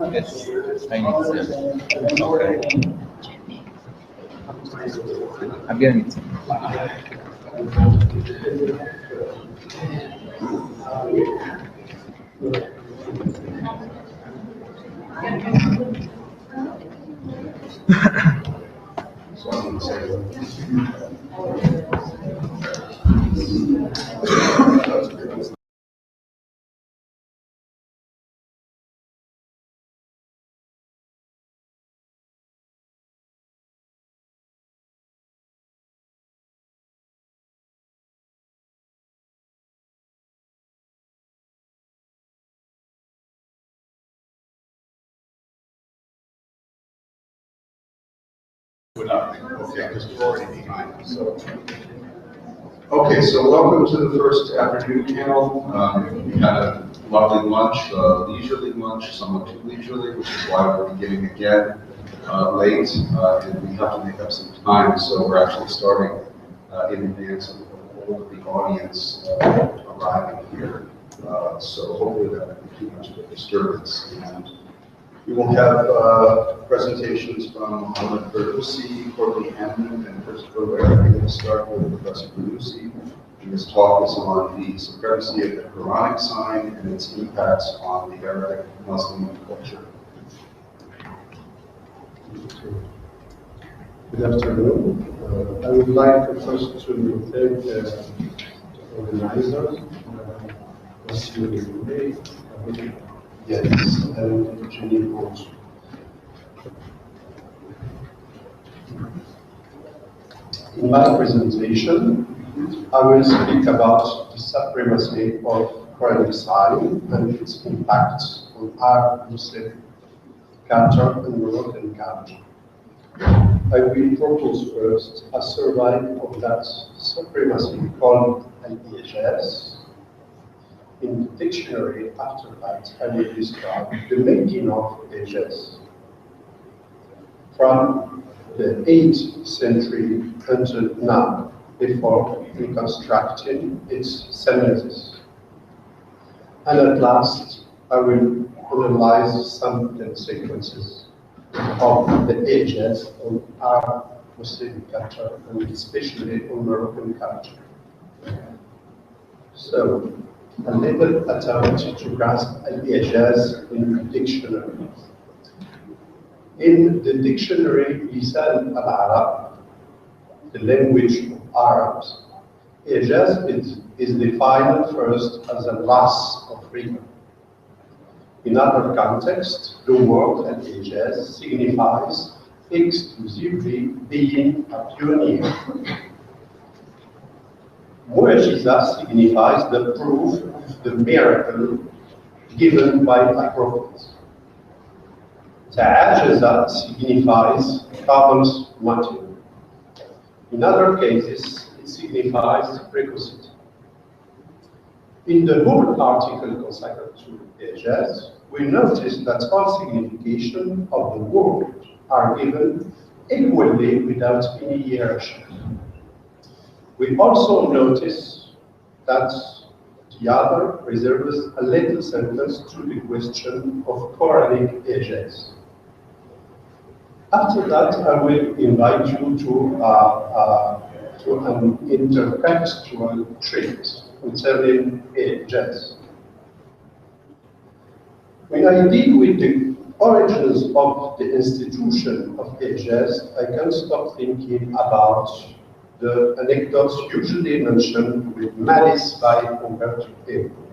Yes, I need them. Okay. Abbiamo Okay, so welcome to the first afternoon panel. We had a lovely lunch, leisurely lunch, somewhat too leisurely, which is why we're beginning again late, and we have to make up some time, so we're actually starting in advance of all of the audience arriving here. So hopefully that won't be too much of a disturbance. And we will have presentations from Mohammed Berlusi, Courtney Hammond, and Christopher Ware. I'm going to start with Professor Berlusi. His talk is on the supremacy of the Quranic sign and its impacts on the Arabic Muslim culture. Good afternoon. I would like first to thank the organizers, yes, and Jenny also. In my presentation, I will speak about the supremacy of Quranic sign and its impacts on Arab Muslim culture and Moroccan culture. I will propose first a survey of that supremacy called al-Ijaz. In the dictionary after that, I will describe the making of Ijaz. From the 8th century until now, before reconstructing its semiotics. And at last, I will analyze some consequences of the Ijaz on our Muslim culture, and especially on Moroccan culture. So, a little attempt to grasp al-Ijaz in the dictionary. In the dictionary, Lisan al-Arab, the language of Arabs, Ijaz is defined first as a loss of freedom. In other contexts, the word al-Ijaz signifies exclusively being a pioneer. Mu'jiza signifies the proof of the miracle given by a prophet. Ta'ajaza signifies troubles material. In other cases, it signifies precocity. In the whole article consacred to Ijaz, we notice that all signification of the word are given equally without any hierarchy. We also notice that the other reserves a little sentence to the question of Quranic Ijaz. After that, I will invite you to an intertextual treat concerning Ijaz. When I deal with the origins of the institution of Ijaz, I can't stop thinking about the anecdotes usually mentioned with malice by converted people.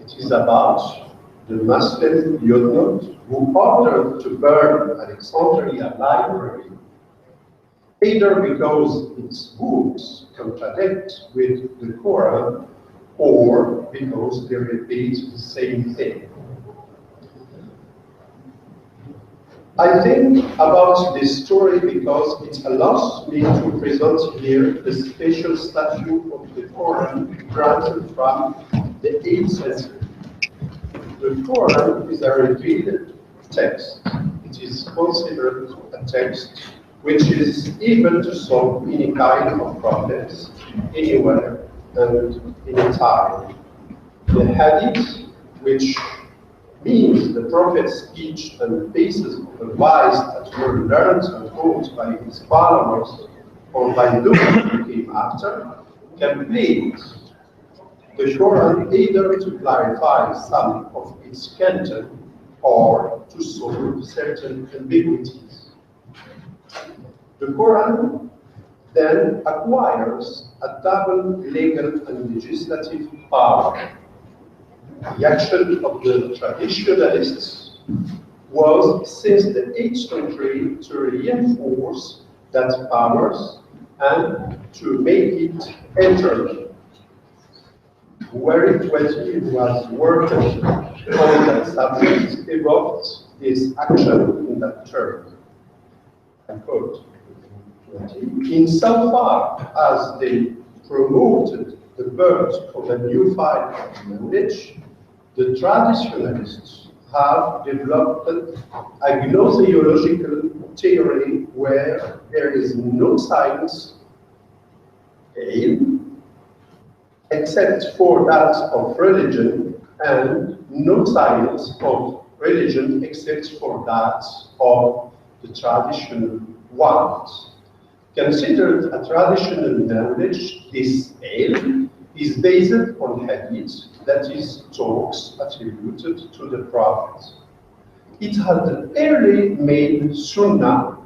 It is about the Muslim Yudnot who ordered to burn Alexandria Library, either because its books contradict with the Quran or because they repeat the same thing. I think about this story because it allows me to present here the special statute of the Quran granted from the 8th century. The Quran is a revealed text. It is considered a text which is able to solve any kind of problems, anywhere and any time. The hadith, which means the prophet's speech and pieces of advice that were learned and taught by his followers or by those who came after, complete the Quran either to clarify some of its content or to solve certain ambiguities. The Quran then acquires a double legal and legislative power. The action of the traditionalists was since the 8th century to reinforce that powers and to make it enter where it was working on that subject evoked this action in that term. I quote, insofar as they promoted the birth of a new field of knowledge, the traditionalists have developed a gnoseological theory where there is no science except for that of religion, and no science of religion except for that of the traditional ones. Considered a traditional knowledge, this ilm is based on hadith, that is, talks attributed to the Prophet. It had early made Sunnah,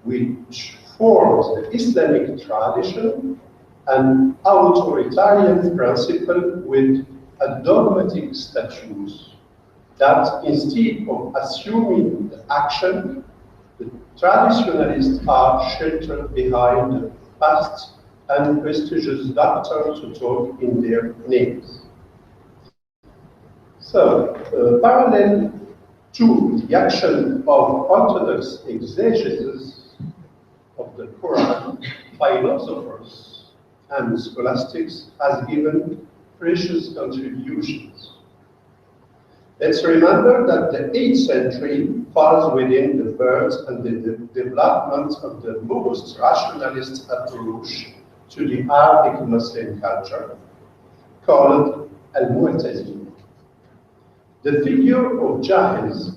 which forms the Islamic tradition, an authoritarian principle with a dogmatic status, that instead of assuming the action, the traditionalists are sheltered behind the past and prestigious doctor to talk in their names. So, parallel to the action of Orthodox exegesis of the Quran, philosophers and scholastics has given precious contributions. Let's remember that the 8th century falls within the birth and the development of the most rationalist approach to the Arabic Muslim culture, called al-Mu'tazili. The figure of Jahiz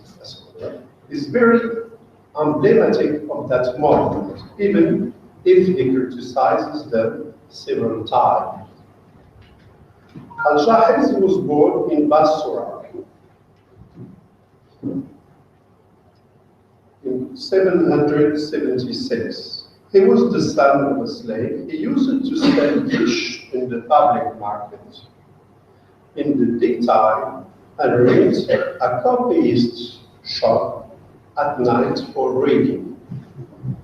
is very emblematic of that moment, even if he criticizes them several times. Al-Jahiz was born in Basra in 776. He was the son of a slave. He used to sell fish in the public market. In the daytime, and rent a copyist shop at night for reading.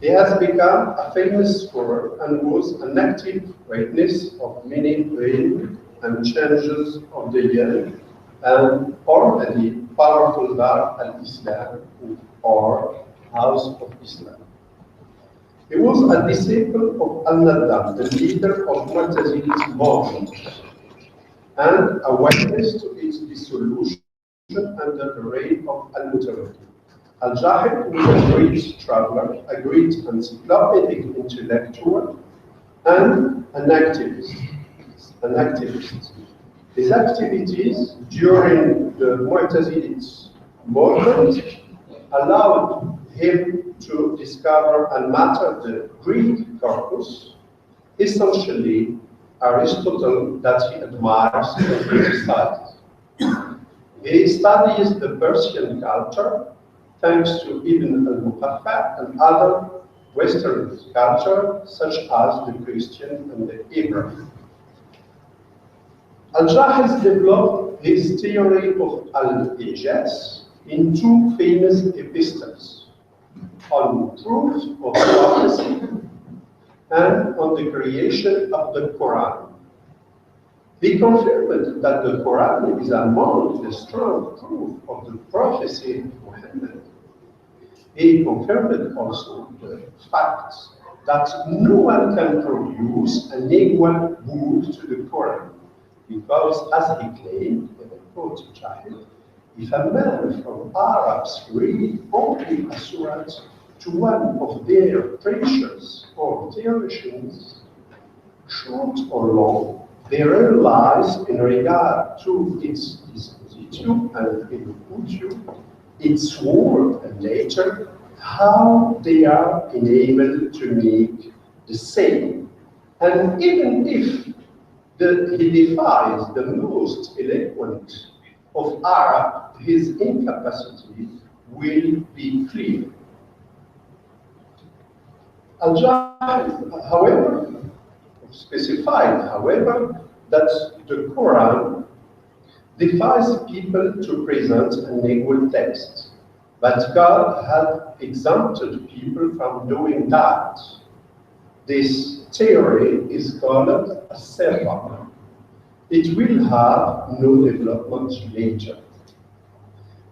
He has become a famous scholar and was an active witness of many reigns and changes of the young and already powerful Dar al-Islam or House of Islam. He was a disciple of Al-Nadam, the leader of Mu'tazili's movement, and a witness to its dissolution under the reign of Al-Mutawaddi. Al-Jahid was a great traveler, a great encyclopedic intellectual, and an activist. His activities during the Mu'tazili's movement allowed him to discover and matter the Greek corpus, essentially Aristotle, that he admires and criticizes. He studies the Persian culture thanks to Ibn al-Muqaffa and other Western culture such as the Christian and the Hebrew. Al-Jahiz developed his theory of al-Ijaz in two famous epistles, on truth of prophecy and on the creation of the Quran. He confirmed that the Quran is among the strong proof of the prophecy of Muhammad. He confirmed also the fact that no one can produce an equal book to the Quran, because, as he claimed, and I quote Jahil, if a man from Arabs read only a surah to one of their preachers or theologians, short or long, they realize in regard to its disposition disposition and input, its role and nature, how they are enabled to make the same. And even if he defies the most eloquent of Arab, his incapacity will be clear. Al-Jahid, however, specified, however, that the Quran defies people to present an equal text, but God had exempted people from doing that. This theory is called a serva. It will have no development later.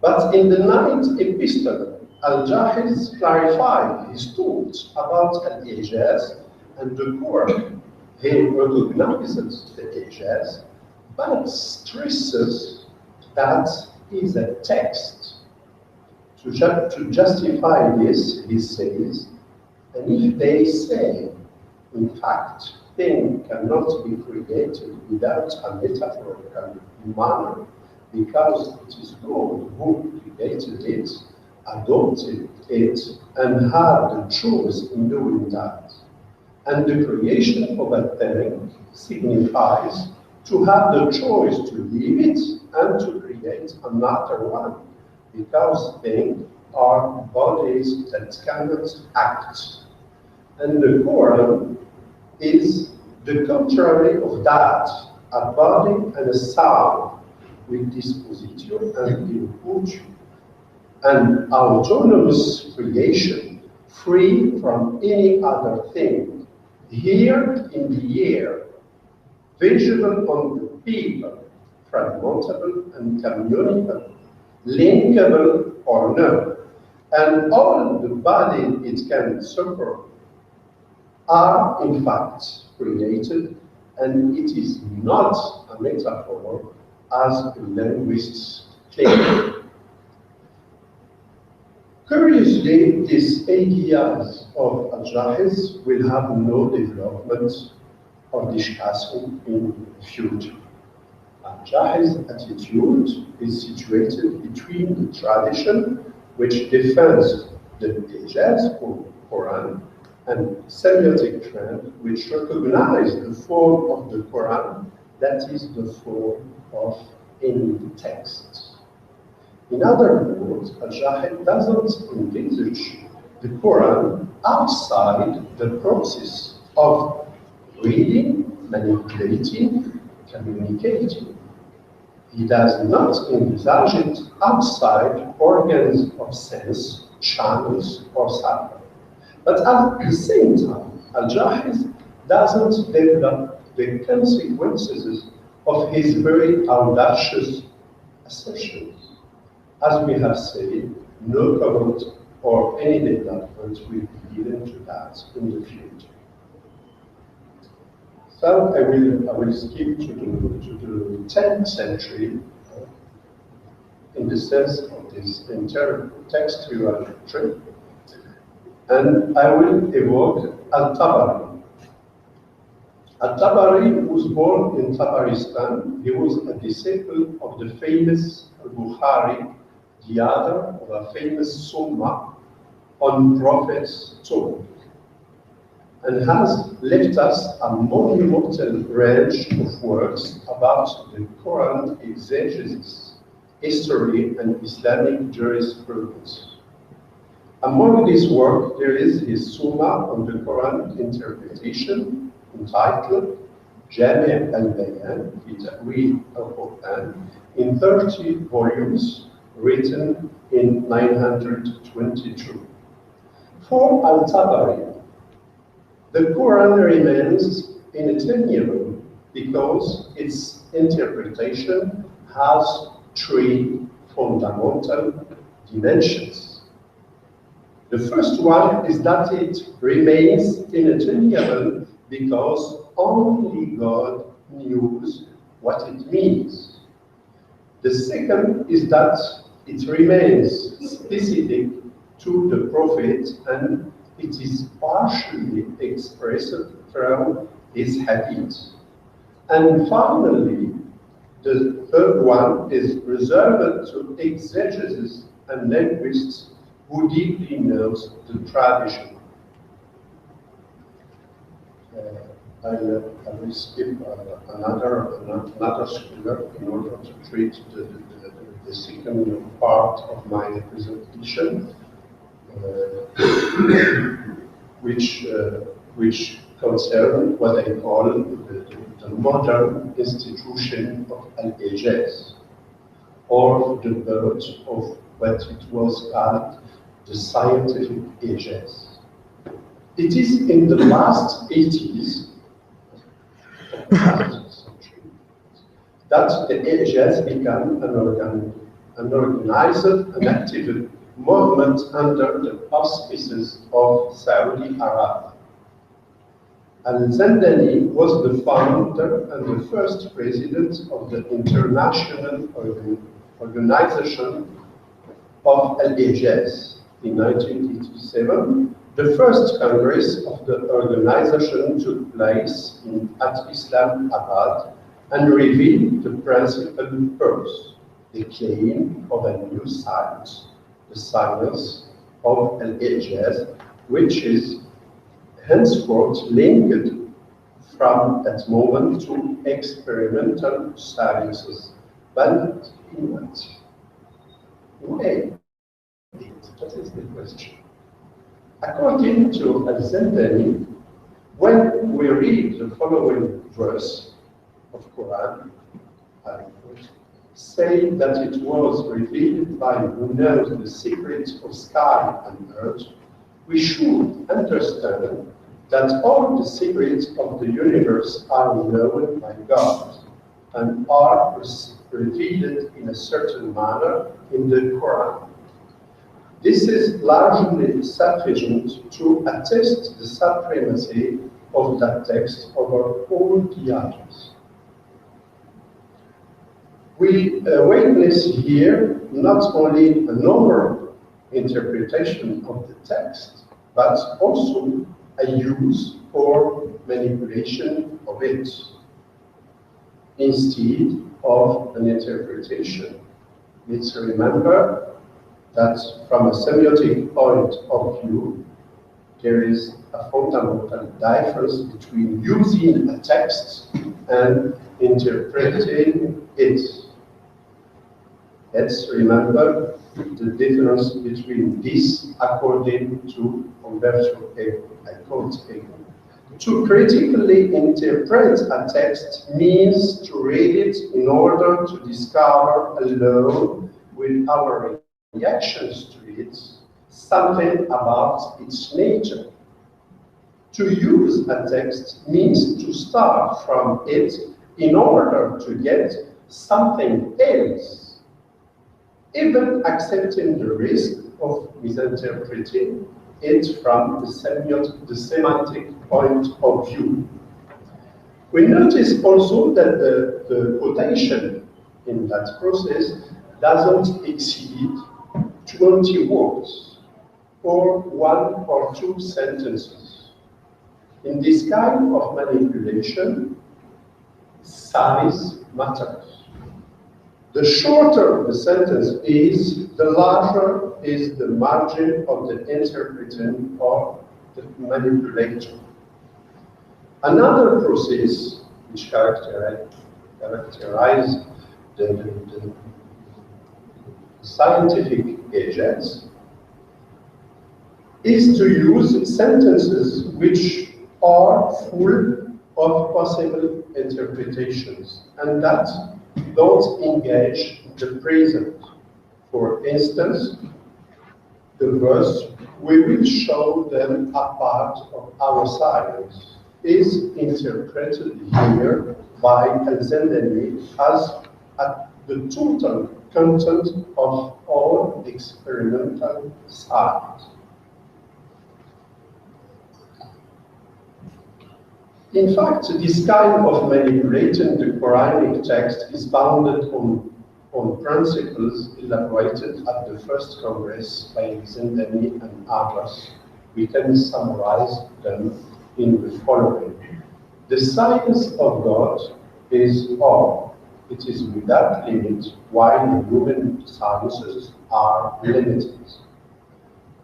But in the ninth epistle, Al-Jahid clarified his thoughts about Al-Ijaz and the Quran. He recognizes the Ijaz, but stresses that is a text. To justify this, he says, and if they say, in fact, things cannot be created without a metaphorical manner, because it is God who created it, adopted it, and had the choice in doing that. And the creation of a thing signifies to have the choice to leave it and to create another one, because things are bodies that cannot act. And the Quran is the contrary of that, a body and a soul with disposition and input, an autonomous creation free from any other thing, here in the air, visible on the people, fragmentable and communicable, linkable or no, and all the body it can suffer are in fact created, and it is not a metaphor as the linguists claim. Curiously, these ideas of Al-Jahid will have no development or discussion in the future. Al-Jahid's attitude is situated between the tradition which defends the Ijaz or Quran and Semiotic trend which recognize the form of the Quran, that is the form of any text. In other words, Al-Jahid doesn't envisage the Quran outside the process of reading, manipulating, communicating. He does not envisage it outside organs of sense, channels, or cycle. But at the same time, Al-Jahid doesn't develop the consequences of his very audacious assertions. As we have said, no comment or any development will be given to that in the future. So I will skip to the 10th century in the sense of this intertextual trip, and I will evoke Al-Tabari. Al-Tabari was born in Tabaristan. He was a disciple of the famous Al-Bukhari, the author of a famous Summa on Prophet's tomb, and has left us a monumental range of works about the Quran exegesis, history, and Islamic jurisprudence. Among these works, there is his Summa on the Quran interpretation, entitled Jami' al-Bayan fi Ta'wil al-Quran, in 30 volumes, written in 922. For Al-Tabari, the Quran remains inattainable because its interpretation has three fundamental dimensions. The first one is that it remains inattainable because only God knows what it means. The second is that it remains specific to the Prophet and it is partially expressed through his hadith. And finally, The third one is reserved to exegetes and linguists who deeply knows the tradition. I will skip another scholar in order to treat the second part of my presentation, which concern what I call the modern institution of Al-Ijaz, or the birth of what it was called the scientific Ijaz. It is in the last 80s of the last century that the Ijaz became an organized and active movement under the auspices of Saudi Arabia. Al-Zandani was the founder and the first president of the International Organization of Al-Ijaz. In 1987, the first Congress of the organization took place at Islamabad and revealed the principal purpose, the claim of a new science, the science of Al-Ijaz, which is henceforth linked from that moment to experimental sciences. But in what way? That is the question. According to Al-Zandani, when we read the following verse of Quran, saying that it was revealed by who knows the secrets of sky and earth, we should understand that all the secrets of the universe are known by God and are revealed in a certain manner in the Quran. This is largely sufficient to attest the supremacy of that text over all the others. We witness here not only a normal interpretation of the text, but also a use or manipulation of it, instead of an interpretation. Let's remember that from a semiotic point of view, there is a fundamental difference between using a text and interpreting it. Let's remember the difference between this according to Umberto Eco. To critically interpret a text means to read it in order to discover alone with our reactions to it something about its nature. To use a text means to start from it in order to get something else, even accepting the risk of misinterpreting it from the semantic point of view. We notice also that the quotation in that process doesn't exceed 20 words or 1 or 2 sentences. In this kind of manipulation, size matters. The shorter the sentence is, the larger is the margin of the interpreter or the manipulator. Another process which characterizes the scientific agents is to use sentences which are full of possible interpretations and that don't engage the present. For instance, the verse, we will show them a part of our science, is interpreted here by Al-Zandani as the total content of all experimental science. In fact, this kind of manipulating the Quranic text is founded on principles elaborated at the first Congress by Zindani and others. We can summarize them in the following. The science of God is all. it is without limit while the human sciences are limited.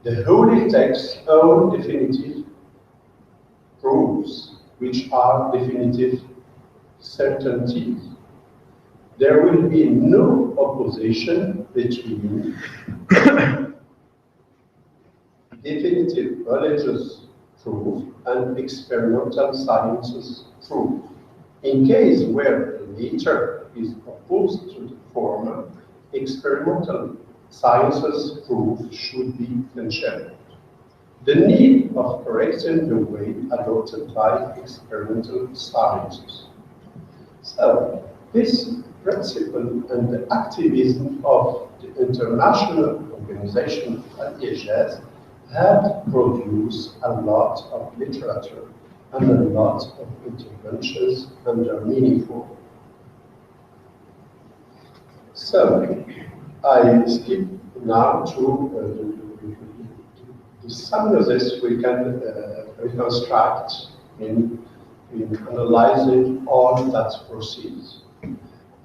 The holy text's own definitive proofs, which are definitive certainties. There will be no opposition between definitive religious proof and experimental sciences proof. In case where the latter is opposed to the former, experimental sciences proof should be considered. The need of correcting the way adopted by experimental sciences. So, this principle and the activism of the international organization of EHS have produced a lot of literature and a lot of interventions, and are meaningful. So, I skip now to the synthesis we can reconstruct in analyzing all that proceeds.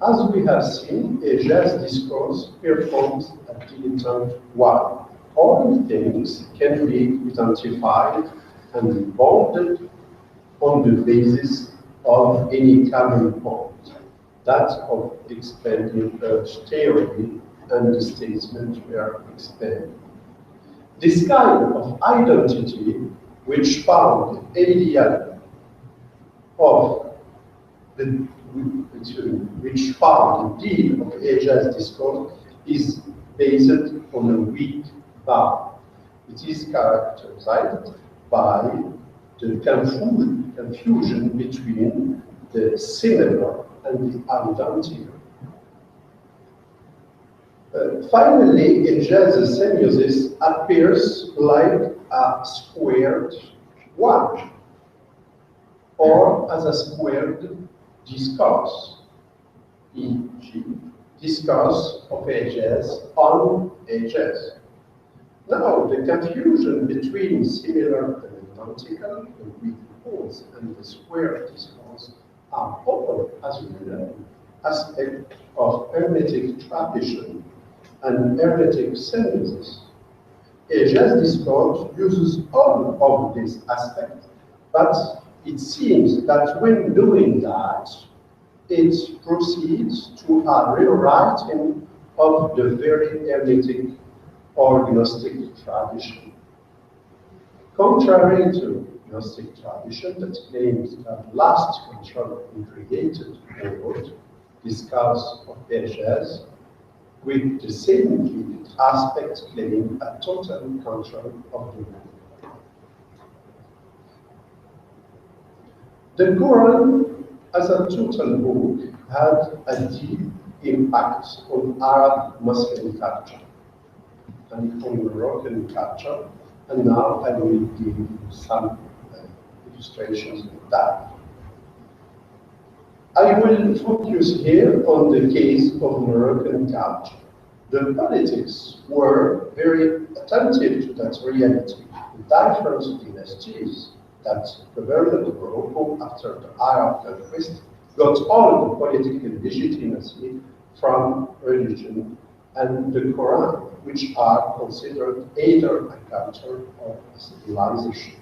As we have seen, EHS discourse performs a dilettante one. All things can be identified and bounded on the basis of any common point, that of expanding Earth theory and the statement were expanded. This kind of identity, which found alien of the which found indeed of EHS discourse, is based on a weak bound. It is characterized by the confusion between the similar and the identical. Finally, EHS semiosis appears like a squared one, or as a squared discourse, e.g., discourse of EHS on EHS. Now, the confusion between similar and identical, the weak poles, and the square discourse are all, as we know, aspects of hermetic tradition and hermetic synthesis. EHS discourse uses all of these aspects, but it seems that when doing that, it proceeds to a rewriting of the very hermetic or Gnostic tradition. Contrary to Gnostic tradition that claims that last control in created world, discourse of EHS, with the same aspect claiming a total control of the world. The Quran, as a total book, had a deep impact on Arab Muslim culture and on Moroccan culture, and now I will give you some illustrations of that. I will focus here on the case of Moroccan culture. The politics were very attentive to that reality. The different dynasties that governed Morocco after the Arab conquest got all the political legitimacy from religion and the Quran, which are considered either a culture or a civilization.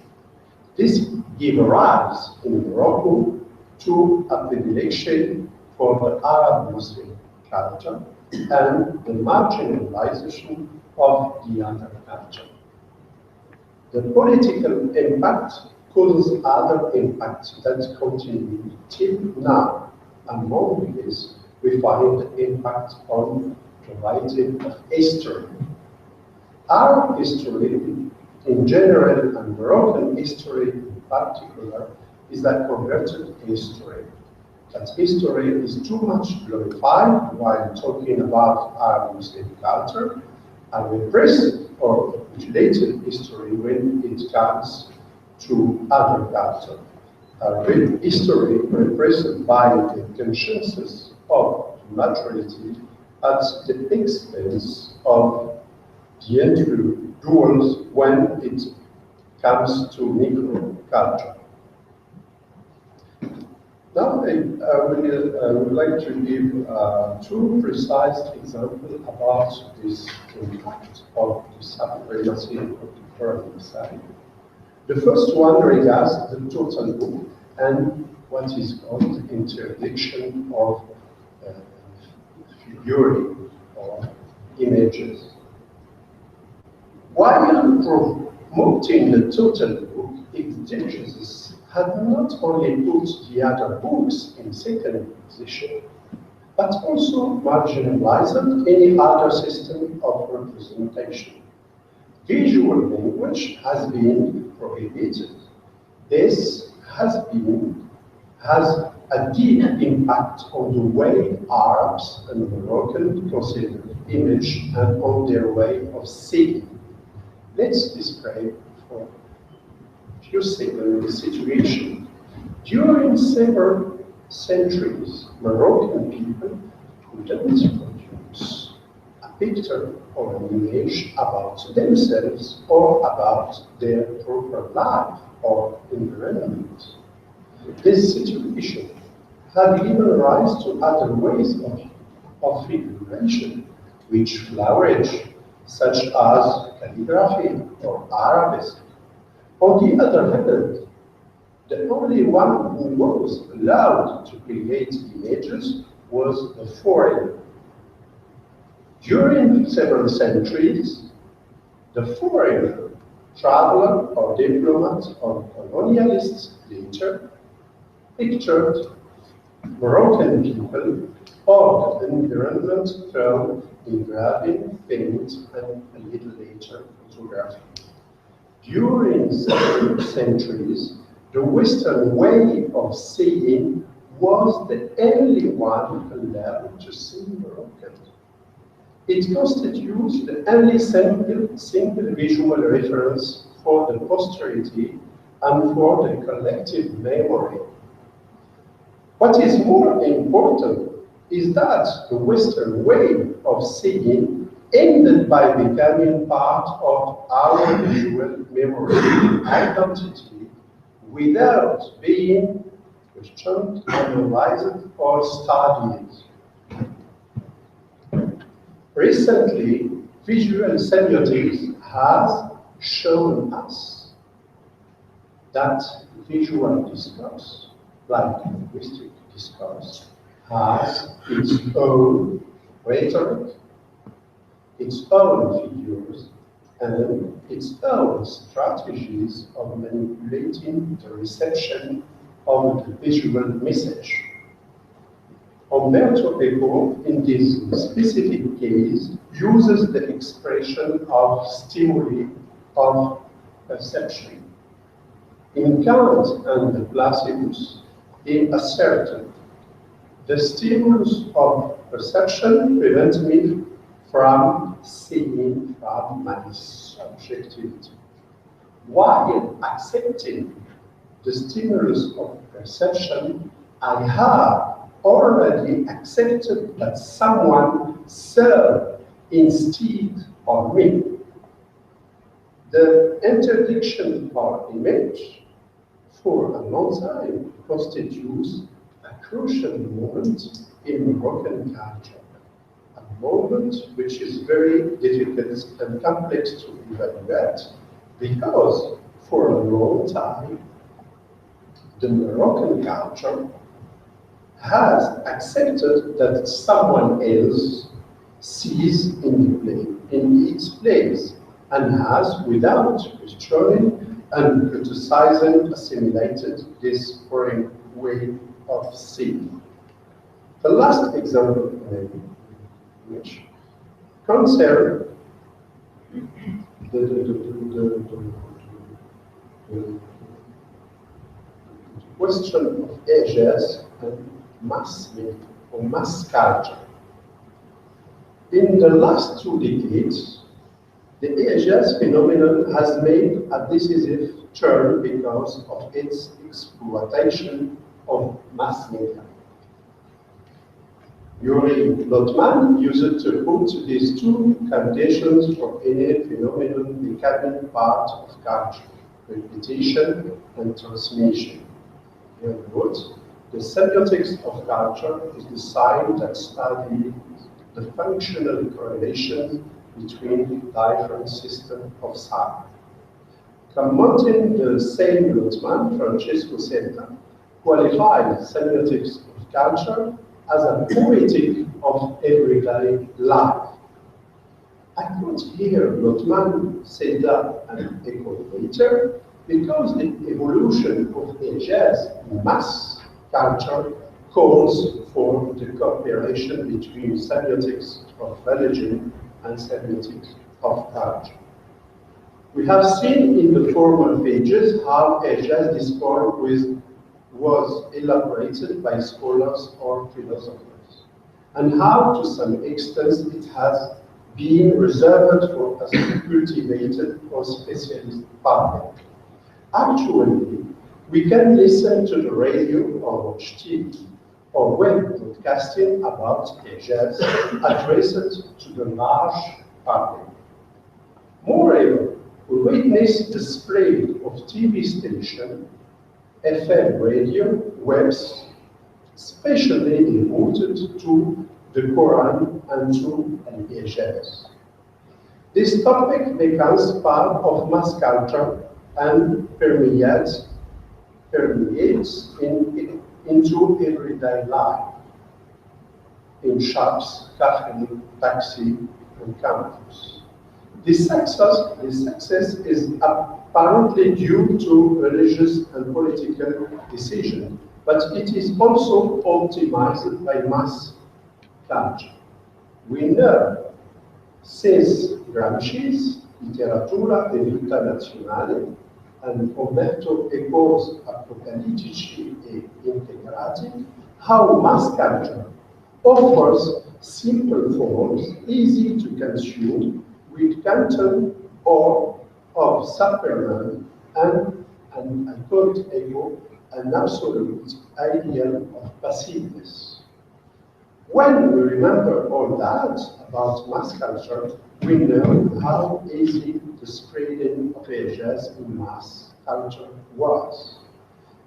This gave rise in Morocco to a predilection for the Arab Muslim culture and the marginalization of the other culture. The political impact causes other impacts that continue till now. Among these, we find the impact on the writing of history. Arab history in general and Moroccan history in particular is a converted history. That history is too much glorified while talking about Arab Muslim culture and repressed or mutilated history when it comes to other culture. A real history repressed by the consciences of the majority at the expense of the individuals when it comes to micro culture. Now I would like to give two precise examples about this impact of the supremacy of the foreign side. The first one regards the total book and what is called interdiction of figuring or images. While promoting the total book, exegesis had not only put the other books in second position, but also marginalized any other system of representation. Visual language has been prohibited. This has a deep impact on the way Arabs and Moroccans consider image and on their way of seeing. Let's describe for a few seconds the situation. During several centuries, Moroccan people couldn't produce a picture or an image about themselves or about their proper life or environment. This situation had given rise to other ways of figuration which flourished, such as calligraphy or Arabic. On the other hand, the only one who was allowed to create images was the foreigner. During several centuries, the foreigner, traveler or diplomat or colonialist later pictured Moroccan people or the environment through engraving, paint, and a little later photography. During several centuries, the Western way of seeing was the only one allowed to see Moroccan. It constitutes the only single visual reference for the posterity and for the collective memory. What is more important is that the Western way of seeing ended by becoming part of our visual memory identity without being questioned, analyzed, or studied. Recently, visual semiotics has shown us that visual discourse, like linguistic discourse, has its own rhetoric, its own figures, and its own strategies of manipulating the reception of the visual message. Umberto Eco, in this specific case, uses the expression of stimuli of perception. In Kant and the Placidus, he asserted, the stimulus of perception prevents me from seeing from my subjectivity. While accepting the stimulus of perception, I have already accepted that someone saw instead of me. The interdiction of image for a long time constitutes a crucial moment in Moroccan culture, a moment which is very difficult and complex to evaluate because for a long time the Moroccan culture has accepted that someone else sees in its place and has, without questioning and criticizing, assimilated this foreign way of seeing. The last example, which concerns the question of ages and mass media or mass culture. In the last 2 decades, the ages phenomenon has made a decisive turn because of its exploitation of mass media. Yuri Lotman used to put these two conditions for any phenomenon becoming part of culture, repetition and transmission. In other words, The semiotics of culture is the science that studies the functional correlation between different systems of signs. Commenting the same Lutzmann, Francesco Senta qualified semiotics of culture as a poetic of everyday life. I quote here Lutzmann, Senta, and echo later because the evolution of ages in mass culture calls for the cooperation between semiotics of religion and semiotics of culture. We have seen in the former pages how ages discourse was elaborated by scholars or philosophers, and how to some extent it has been reserved for a cultivated or specialist public. Actually, we can listen to the radio or watch TV or web broadcasting about ages addressed to the large public. Moreover, we witness the spread of TV stations, FM radio, webs, especially devoted to the Quran and to ages. This topic becomes part of mass culture and permeates into everyday life, in shops, cafes, taxi, and campus. This success is apparently due to religious and political decisions, but it is also optimized by mass culture. We know, since Gramsci's Letteratura e Vita Nazionale and Umberto Eco's Apocalittici e Integrati, how mass culture offers simple forms easy to consume with content or of Superman and I call it ego, an absolute ideal of passiveness. When we remember all that about mass culture, we know how easy the spreading of ages in mass culture was.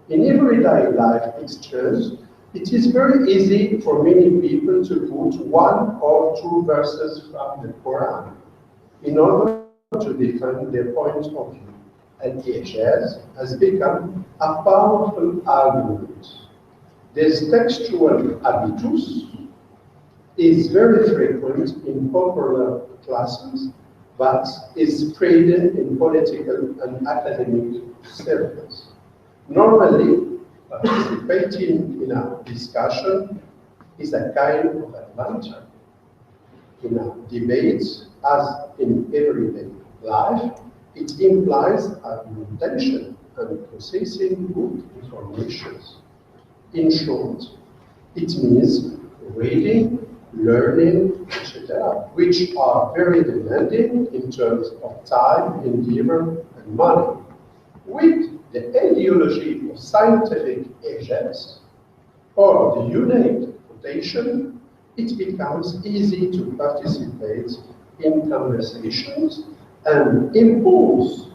In everyday life exchange, it is very easy for many people to put one or two verses from the Quran in order to defend their point of view, and ages has become a powerful argument. This textual habitus is very frequent in popular classes, but is spread in political and academic circles. Normally, participating in a discussion is a kind of advantage. In a debate, as in everyday life, it implies an intention and possessing good information. In short, it means reading, learning, etc., which are very demanding in terms of time, endeavor, and money. With the ideology of scientific agents or the unit quotation, it becomes easy to participate in conversations and impose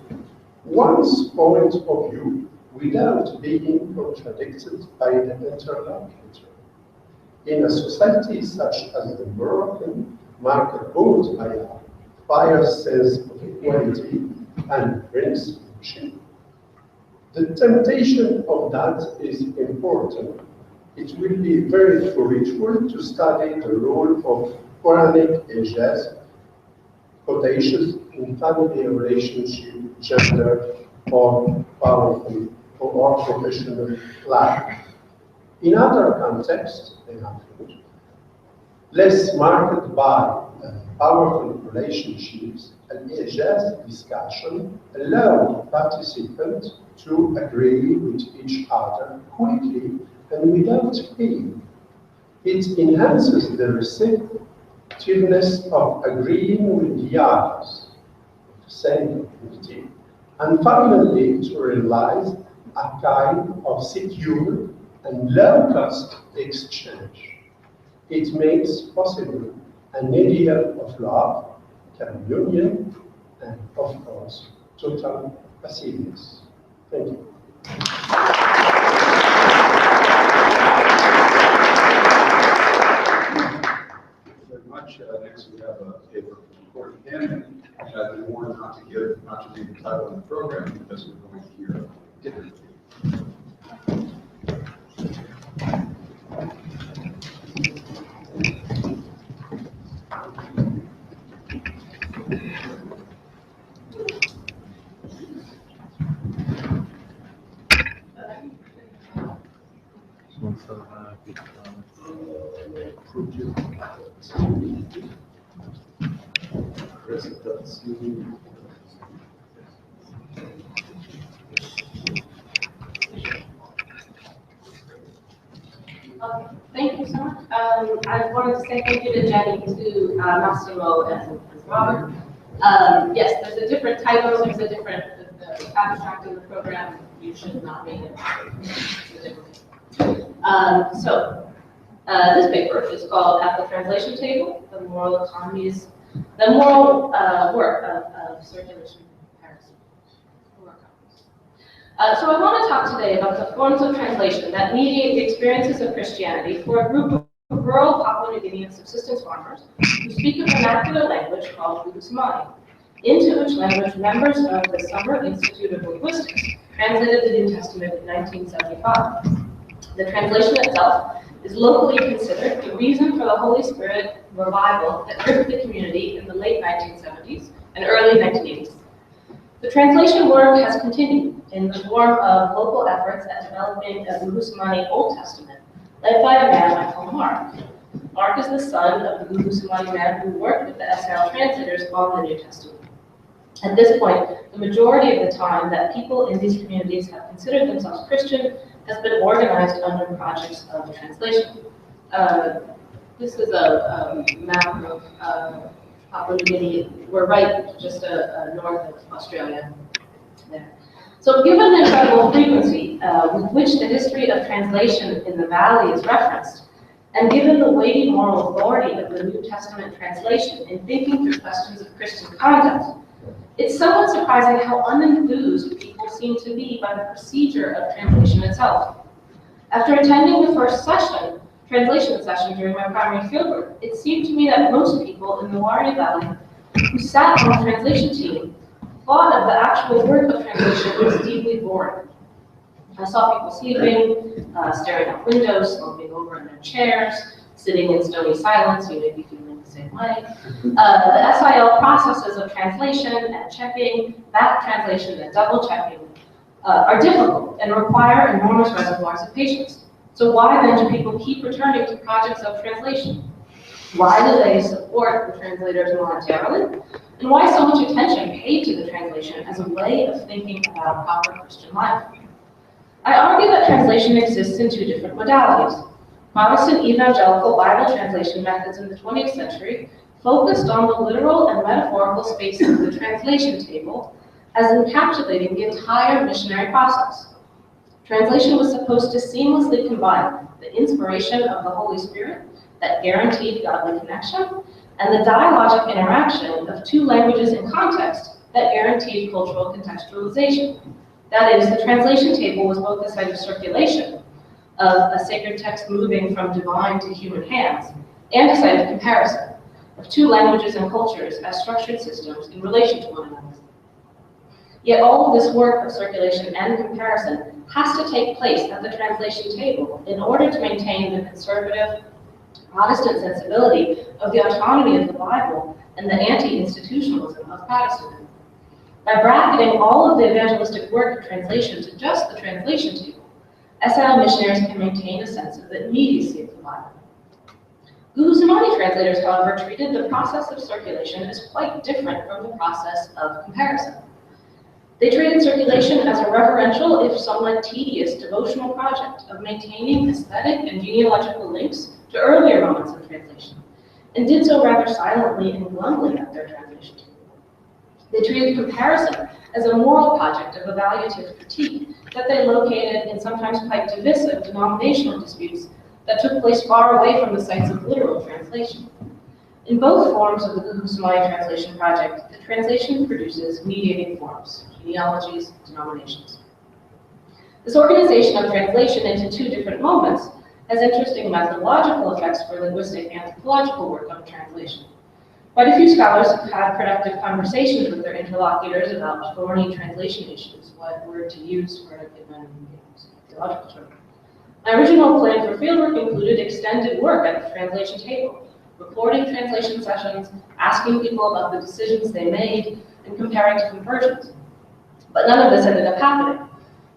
one's point of view without being contradicted by the interlocutor. In a society such as the Moroccan, marked both by a higher sense of equality and friendship, the temptation of that is important. It will be very fruitful to study the role of Quranic ages, quotations in family relationship, gender, or powerful or professional life. In other contexts, they have less marked by powerful relationships, and ages discussion allow participants to agree with each other quickly and without pain. It enhances the receptiveness of agreeing with the others, the same community, and finally to realize a kind of secure and low-cost exchange. It makes possible an ideal of love, communion, and of course, total passiveness. Thank you. and warned not to read the title of the program because we're going to hear differently. Thank you so much. I wanted to say thank you to Jenny, to Massimo, and Robert. Yes, there's a different title, there's a different the abstract of the program. You should not read it. This paper is called "At the Translation Table: The Moral Economies, the Moral Work of Circulation Comparison." So I want to talk today about the forms of translation that mediate the experiences of Christianity for a group of rural Papua New Guinean subsistence farmers who speak a vernacular language called Lukusamani, into which language members of the Summer Institute of Linguistics translated the New Testament in 1975. The translation itself is locally considered the reason for the Holy Spirit revival that gripped the community in the late 1970s and early 1980s. The translation work has continued in the form of local efforts at developing a Lukusamani Old Testament, led by a man I call Mark. Mark is the son of the Lukusamani man who worked with the SL translators on the New Testament. At this point, the majority of the time that people in these communities have considered themselves Christian has been organized under projects of translation. This is a map of Papua New Guinea. We're right just north of Australia there. So given the incredible frequency with which the history of translation in the Valley is referenced, and given the weighty moral authority of the New Testament translation in thinking through questions of Christian conduct, it's somewhat surprising how unenthused people seem to be by the procedure of translation itself. After attending the first translation session during my primary fieldwork, it seemed to me that most people in the Wari Valley who sat on the translation team thought of the actual work of translation as deeply boring. I saw people sleeping, staring out windows, slumping over in their chairs, sitting in stony silence. You may be feeling the same way. The SIL processes of translation and checking, back translation and double checking are difficult and require enormous reservoirs of patience. So why then do people keep returning to projects of translation? Why do they support the translators monetarily? And why so much attention paid to the translation as a way of thinking about proper Christian life? I argue that translation exists in two different modalities. Protestant evangelical Bible translation methods in the 20th century focused on the literal and metaphorical space of the translation table as encapsulating the entire missionary process. Translation was supposed to seamlessly combine the inspiration of the Holy Spirit that guaranteed godly connection and the dialogic interaction of two languages in context that guaranteed cultural contextualization. That is, the translation table was both a site of circulation of a sacred text moving from divine to human hands, and a site of comparison of two languages and cultures as structured systems in relation to one another. Yet all of this work of circulation and comparison has to take place at the translation table in order to maintain the conservative Protestant sensibility of the autonomy of the Bible and the anti-institutionalism of Protestantism. By bracketing all of the evangelistic work of translation to just the translation table, SL missionaries can maintain a sense of the immediacy of the Bible. Lukusamani translators, however, treated the process of circulation as quite different from the process of comparison. They treated circulation as a reverential, if somewhat tedious, devotional project of maintaining aesthetic and genealogical links to earlier moments of translation, and did so rather silently and glumly at their translation table. They treated comparison as a moral project of evaluative critique that they located in sometimes quite divisive denominational disputes that took place far away from the sites of literal translation. In both forms of the Lukusamani translation project, the translation produces mediating forms, genealogies, denominations. This organization of translation into two different moments has interesting methodological effects for linguistic and anthropological work on translation. Quite a few scholars have had productive conversations with their interlocutors about thorny translation issues, what word to use for a given theological term. My original plan for fieldwork included extended work at the translation table, reporting translation sessions, asking people about the decisions they made, and comparing different versions. But none of this ended up happening.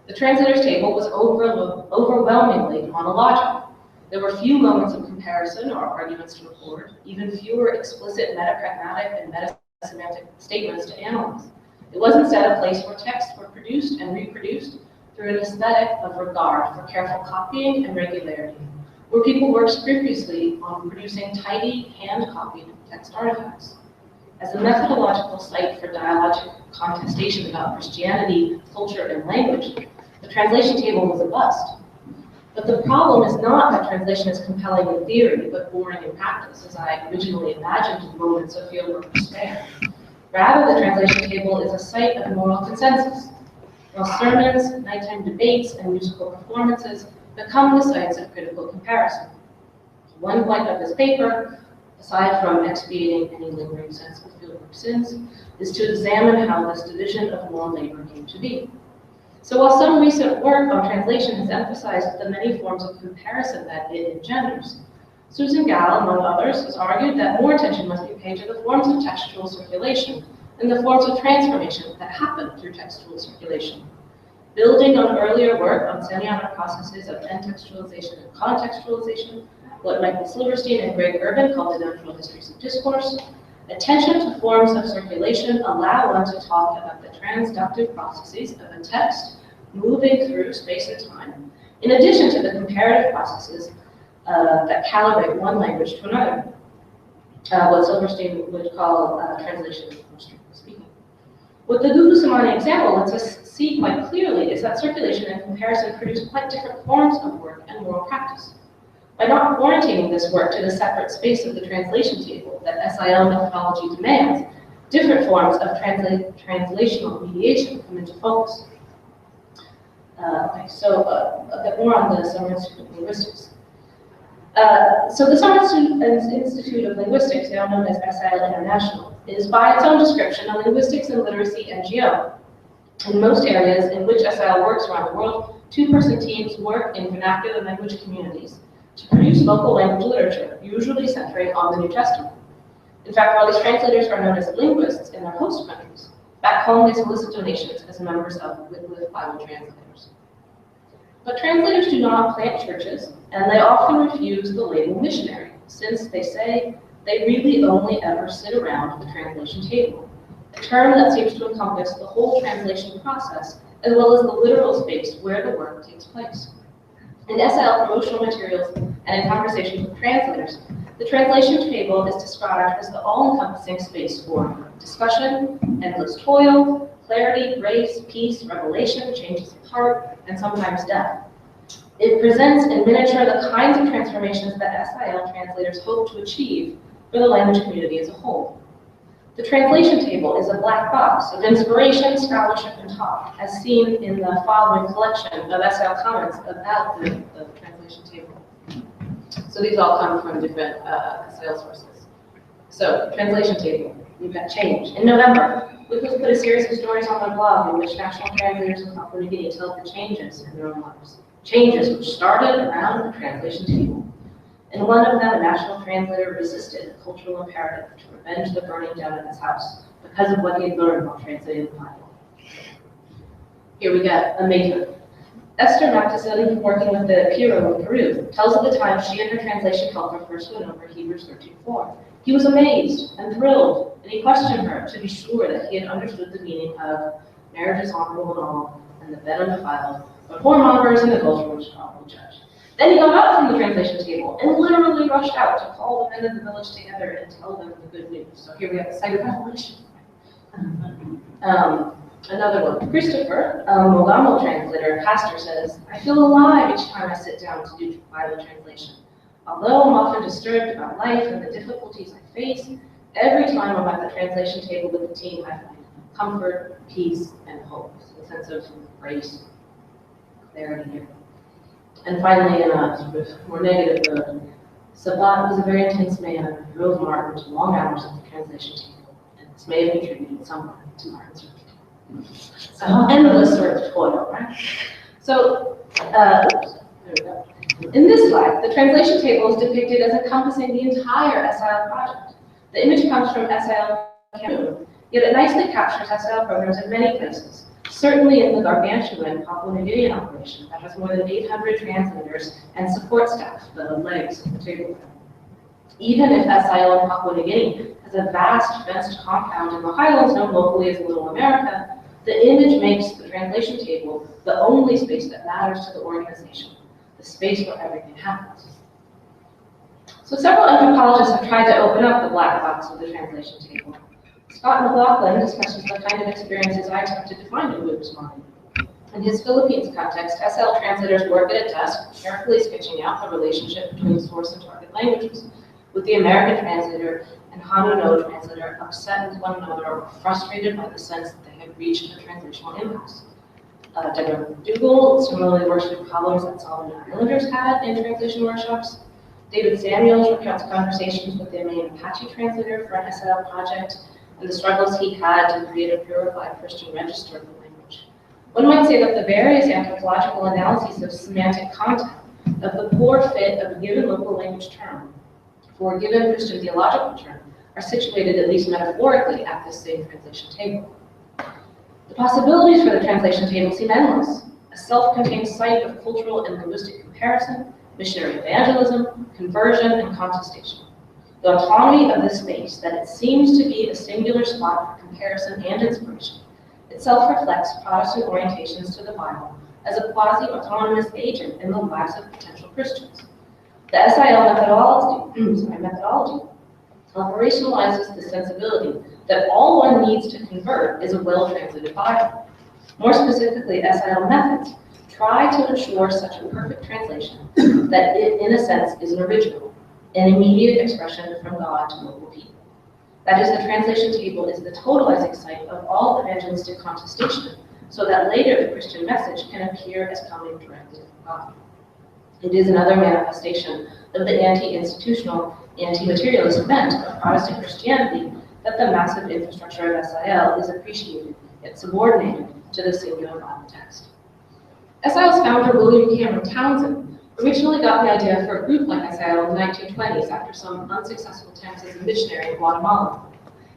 The translators table was overwhelmingly monological. There were few moments of comparison or arguments to record, even fewer explicit metapragmatic and metasemantic statements to analyze. It was instead a place where texts were produced and reproduced through an aesthetic of regard for careful copying and regularity, where people worked scrupulously on producing tidy, hand-copied text artifacts. As a methodological site for dialogic contestation about Christianity, culture, and language, the translation table was a bust. But the problem is not that translation is compelling in theory, but boring in practice, as I originally imagined in moments of fieldwork despair. Rather, the translation table is a site of moral consensus, while sermons, nighttime debates, and musical performances become the sites of critical comparison. One point of this paper, aside from expiating any lingering sense of fieldwork sins, is to examine how this division of moral labor came to be. So while some recent work on translation has emphasized the many forms of comparison that it engenders, Susan Gall, among others, has argued that more attention must be paid to the forms of textual circulation and the forms of transformation that happen through textual circulation. Building on earlier work on semiotic processes of entextualization and contextualization, what Michael Silverstein and Greg Urban called the natural histories of discourse, attention to forms of circulation allow one to talk about the transductive processes of a text moving through space and time, in addition to the comparative processes that calibrate one language to another, what Silverstein would call translation, strictly speaking. What the Gugu-Samani example lets us see quite clearly is that circulation and comparison produce quite different forms of work and moral practice. By not quarantining this work to the separate space of the translation table that SIL methodology demands, different forms of translational mediation come into focus. A bit more on the Summer Institute of Linguistics. So the Summer Institute of Linguistics, now known as SIL International, is by its own description a linguistics and literacy NGO. In most areas in which SIL works around the world, two-person teams work in vernacular language communities to produce local language literature, usually centering on the New Testament. In fact, while these translators are known as linguists in their host countries, back home they solicit donations as members of Wycliffe Bible translators. But translators do not plant churches, and they often refuse the label missionary, since they say they really only ever sit around the translation table, a term that seems to encompass the whole translation process, as well as the literal space where the work takes place. In SIL promotional materials and in conversations with translators, the translation table is described as the all-encompassing space for discussion, endless toil, clarity, grace, peace, revelation, changes of heart, and sometimes death. It presents in miniature the kinds of transformations that SIL translators hope to achieve for the language community as a whole. The translation table is a black box of inspiration, scholarship, and talk, as seen in the following collection of SIL comments about the translation table. So these all come from different SIL sources. So, translation table, we've got change. In November, Wycliffe put a series of stories on my blog in which national translators in Papua New Guinea tell the changes in their own lives. Changes which started around the translation table. In one of them, a national translator resisted a cultural imperative to revenge the burning down of his house because of what he had learned while translating the Bible. Here we get a matron. Esther Matheson, working with the Piro in Peru, tells of the time she and her translation helper first went over Hebrews 13:4. He was amazed and thrilled, and he questioned her to be sure that he had understood the meaning of marriage is honorable and all, and the bed undefiled, but whoremongers and adulterers God will judge. Then he got up from the translation table and literally rushed out to call the men of the village together and tell them the good news. So here we have the site of revelation. Another one, Christopher, a Mogamo translator and pastor, says, I feel alive each time I sit down to do Bible translation. Although I'm often disturbed about life and the difficulties I face, every time I'm at the translation table with the team, I find comfort, peace, and hope. So a sense of grace, clarity here. And finally, in a sort of more negative note, Sabat was a very intense man who drove Martin to long hours at the translation table, and this may have contributed somewhat to Martin's reputation. So endless sort of toil, right? So, there we go. In this slide, the translation table is depicted as encompassing the entire SIL project. The image comes from SIL Cameroon, yet it nicely captures SIL programs in many places, certainly in the gargantuan Papua New Guinean operation that has more than 800 translators and support staff, the legs of the table. Even if SIL in Papua New Guinea has a vast fenced compound in the highlands known locally as Little America, the image makes the translation table the only space that matters to the organization, the space where everything happens. So several anthropologists have tried to open up the black box of the translation table. Scott McLaughlin discusses the kind of experiences I attempted to find in Buddhist mind. In his Philippines context, SL translators work at a desk, carefully sketching out the relationship between source and target languages, with the American translator and Hanuno translator upset with one another or frustrated by the sense that they had reached a translational impasse. Deborah McDougall similarly works with problems that Solomon Islanders had in translation workshops. David Samuels recounts conversations with the main Apache translator for an SL project and the struggles he had to create a purified Christian register of the language. One might say that the various anthropological analyses of semantic content, of the poor fit of a given local language term for a given Christian theological term, are situated, at least metaphorically, at this same translation table. The possibilities for the translation table seem endless, a self-contained site of cultural and linguistic comparison, missionary evangelism, conversion, and contestation. The autonomy of this space, that it seems to be a singular spot for comparison and inspiration, itself reflects Protestant orientations to the Bible as a quasi-autonomous agent in the lives of potential Christians. The SIL methodology operationalizes the sensibility that all one needs to convert is a well-translated Bible. More specifically, SIL methods try to ensure such a perfect translation that it, in a sense, is an original, an immediate expression from God to local people. That is, the translation table is the totalizing site of all evangelistic contestation, so that later the Christian message can appear as coming directly from God. It is another manifestation of the anti-institutional, anti-materialist bent of Protestant Christianity that the massive infrastructure of SIL is appreciated, yet subordinated to the singular Bible text. SIL's founder, William Cameron Townsend, originally got the idea for a group like SIL in the 1920s after some unsuccessful attempts as a missionary in Guatemala.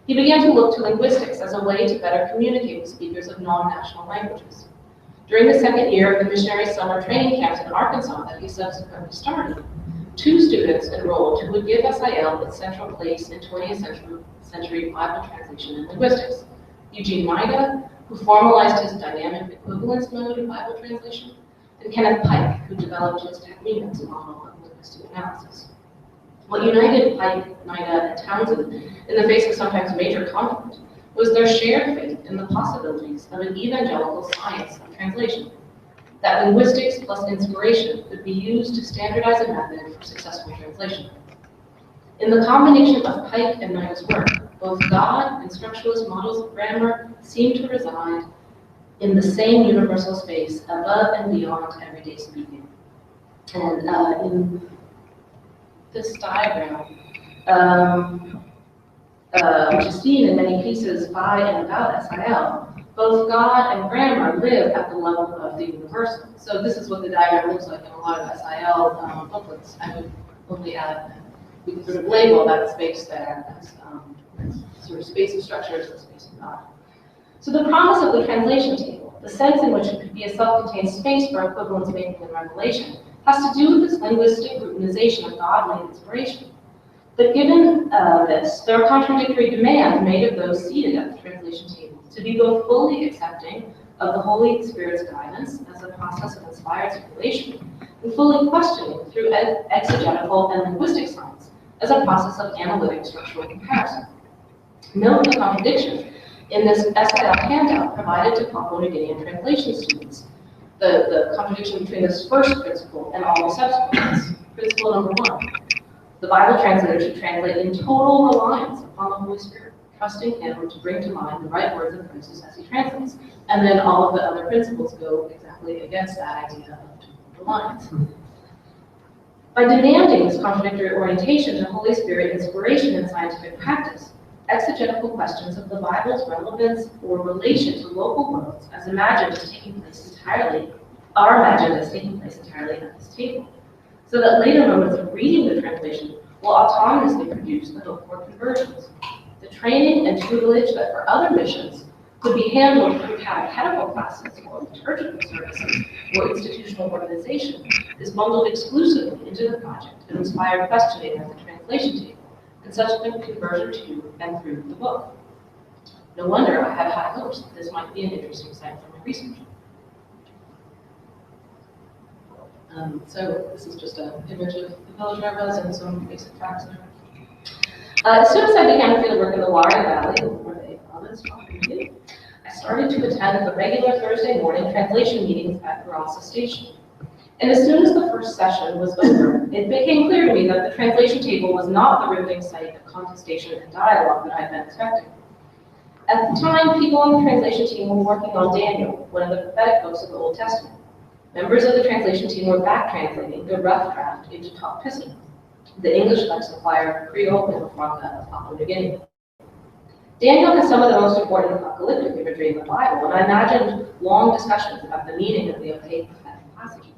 He began to look to linguistics as a way to better communicate with speakers of non-national languages. During the second year of the missionary summer training camps in Arkansas that he subsequently started, 2 students enrolled who would give SIL its central place in 20th century Bible translation and linguistics. Eugene Maida, who formalized his dynamic equivalence mode in Bible translation, and Kenneth Pike, who developed his techniques model of linguistic analysis. What united Pike, Maida, and Townsend in the face of sometimes major conflict was their shared faith in the possibilities of an evangelical science of translation, that linguistics plus inspiration could be used to standardize a method for successful translation. In the combination of Pike and Maida's work, both God and structuralist models of grammar seem to reside in the same universal space above and beyond everyday speaking. And in this diagram, which is seen in many pieces by and about SIL, both God and grammar live at the level of the universal. So this is what the diagram looks like in a lot of SIL booklets. I would only add, we can sort of label that space there as sort of space of structures and space of God. So the promise of the translation table, the sense in which it could be a self-contained space for equivalence making and revelation, has to do with this linguistic routinization of godly inspiration. But given this, there are contradictory demands made of those seated at the translation table to be both fully accepting of the Holy Spirit's guidance as a process of inspired circulation, and fully questioning through exegetical and linguistic science as a process of analytic structural comparison. Note the contradiction in this SIL handout provided to Papua New Guinean translation students. The contradiction between this first principle and all the subsequent ones. Principle number 1. The Bible translator should translate in total reliance upon the Holy Spirit, trusting Him to bring to mind the right words and phrases as He translates. And then all of the other principles go exactly against that idea of total reliance. By demanding this contradictory orientation to Holy Spirit inspiration in scientific practice, exegetical questions of the Bible's relevance or relation to local worlds as imagined as taking place entirely, are imagined as taking place entirely at this table, so that later moments of reading the translation will autonomously produce the hope for conversions. The training and tutelage that for other missions could be handled through catechetical classes or liturgical services or institutional organization is bundled exclusively into the project and inspired questioning at the translation table and subsequent conversion to and through the book. No wonder I had high hopes that this might be an interesting site for my research. So this is just an image of the village where I was and some basic facts. As soon as I began fieldwork in the Warren Valley, where they others talking to, I started to attend the regular Thursday morning translation meetings at Grassa Station. And as soon as the first session was over, it became clear to me that the translation table was not the riveting site of contestation and dialogue that I had been expecting. At the time, people on the translation team were working on Daniel, one of the prophetic books of the Old Testament. Members of the translation team were back translating the rough draft into Top Piston, the English lexicon Creole and Franca of Papua New Guinea. Daniel has some of the most important apocalyptic imagery in the Bible, and I imagined long discussions about the meaning of the opaque prophetic passages.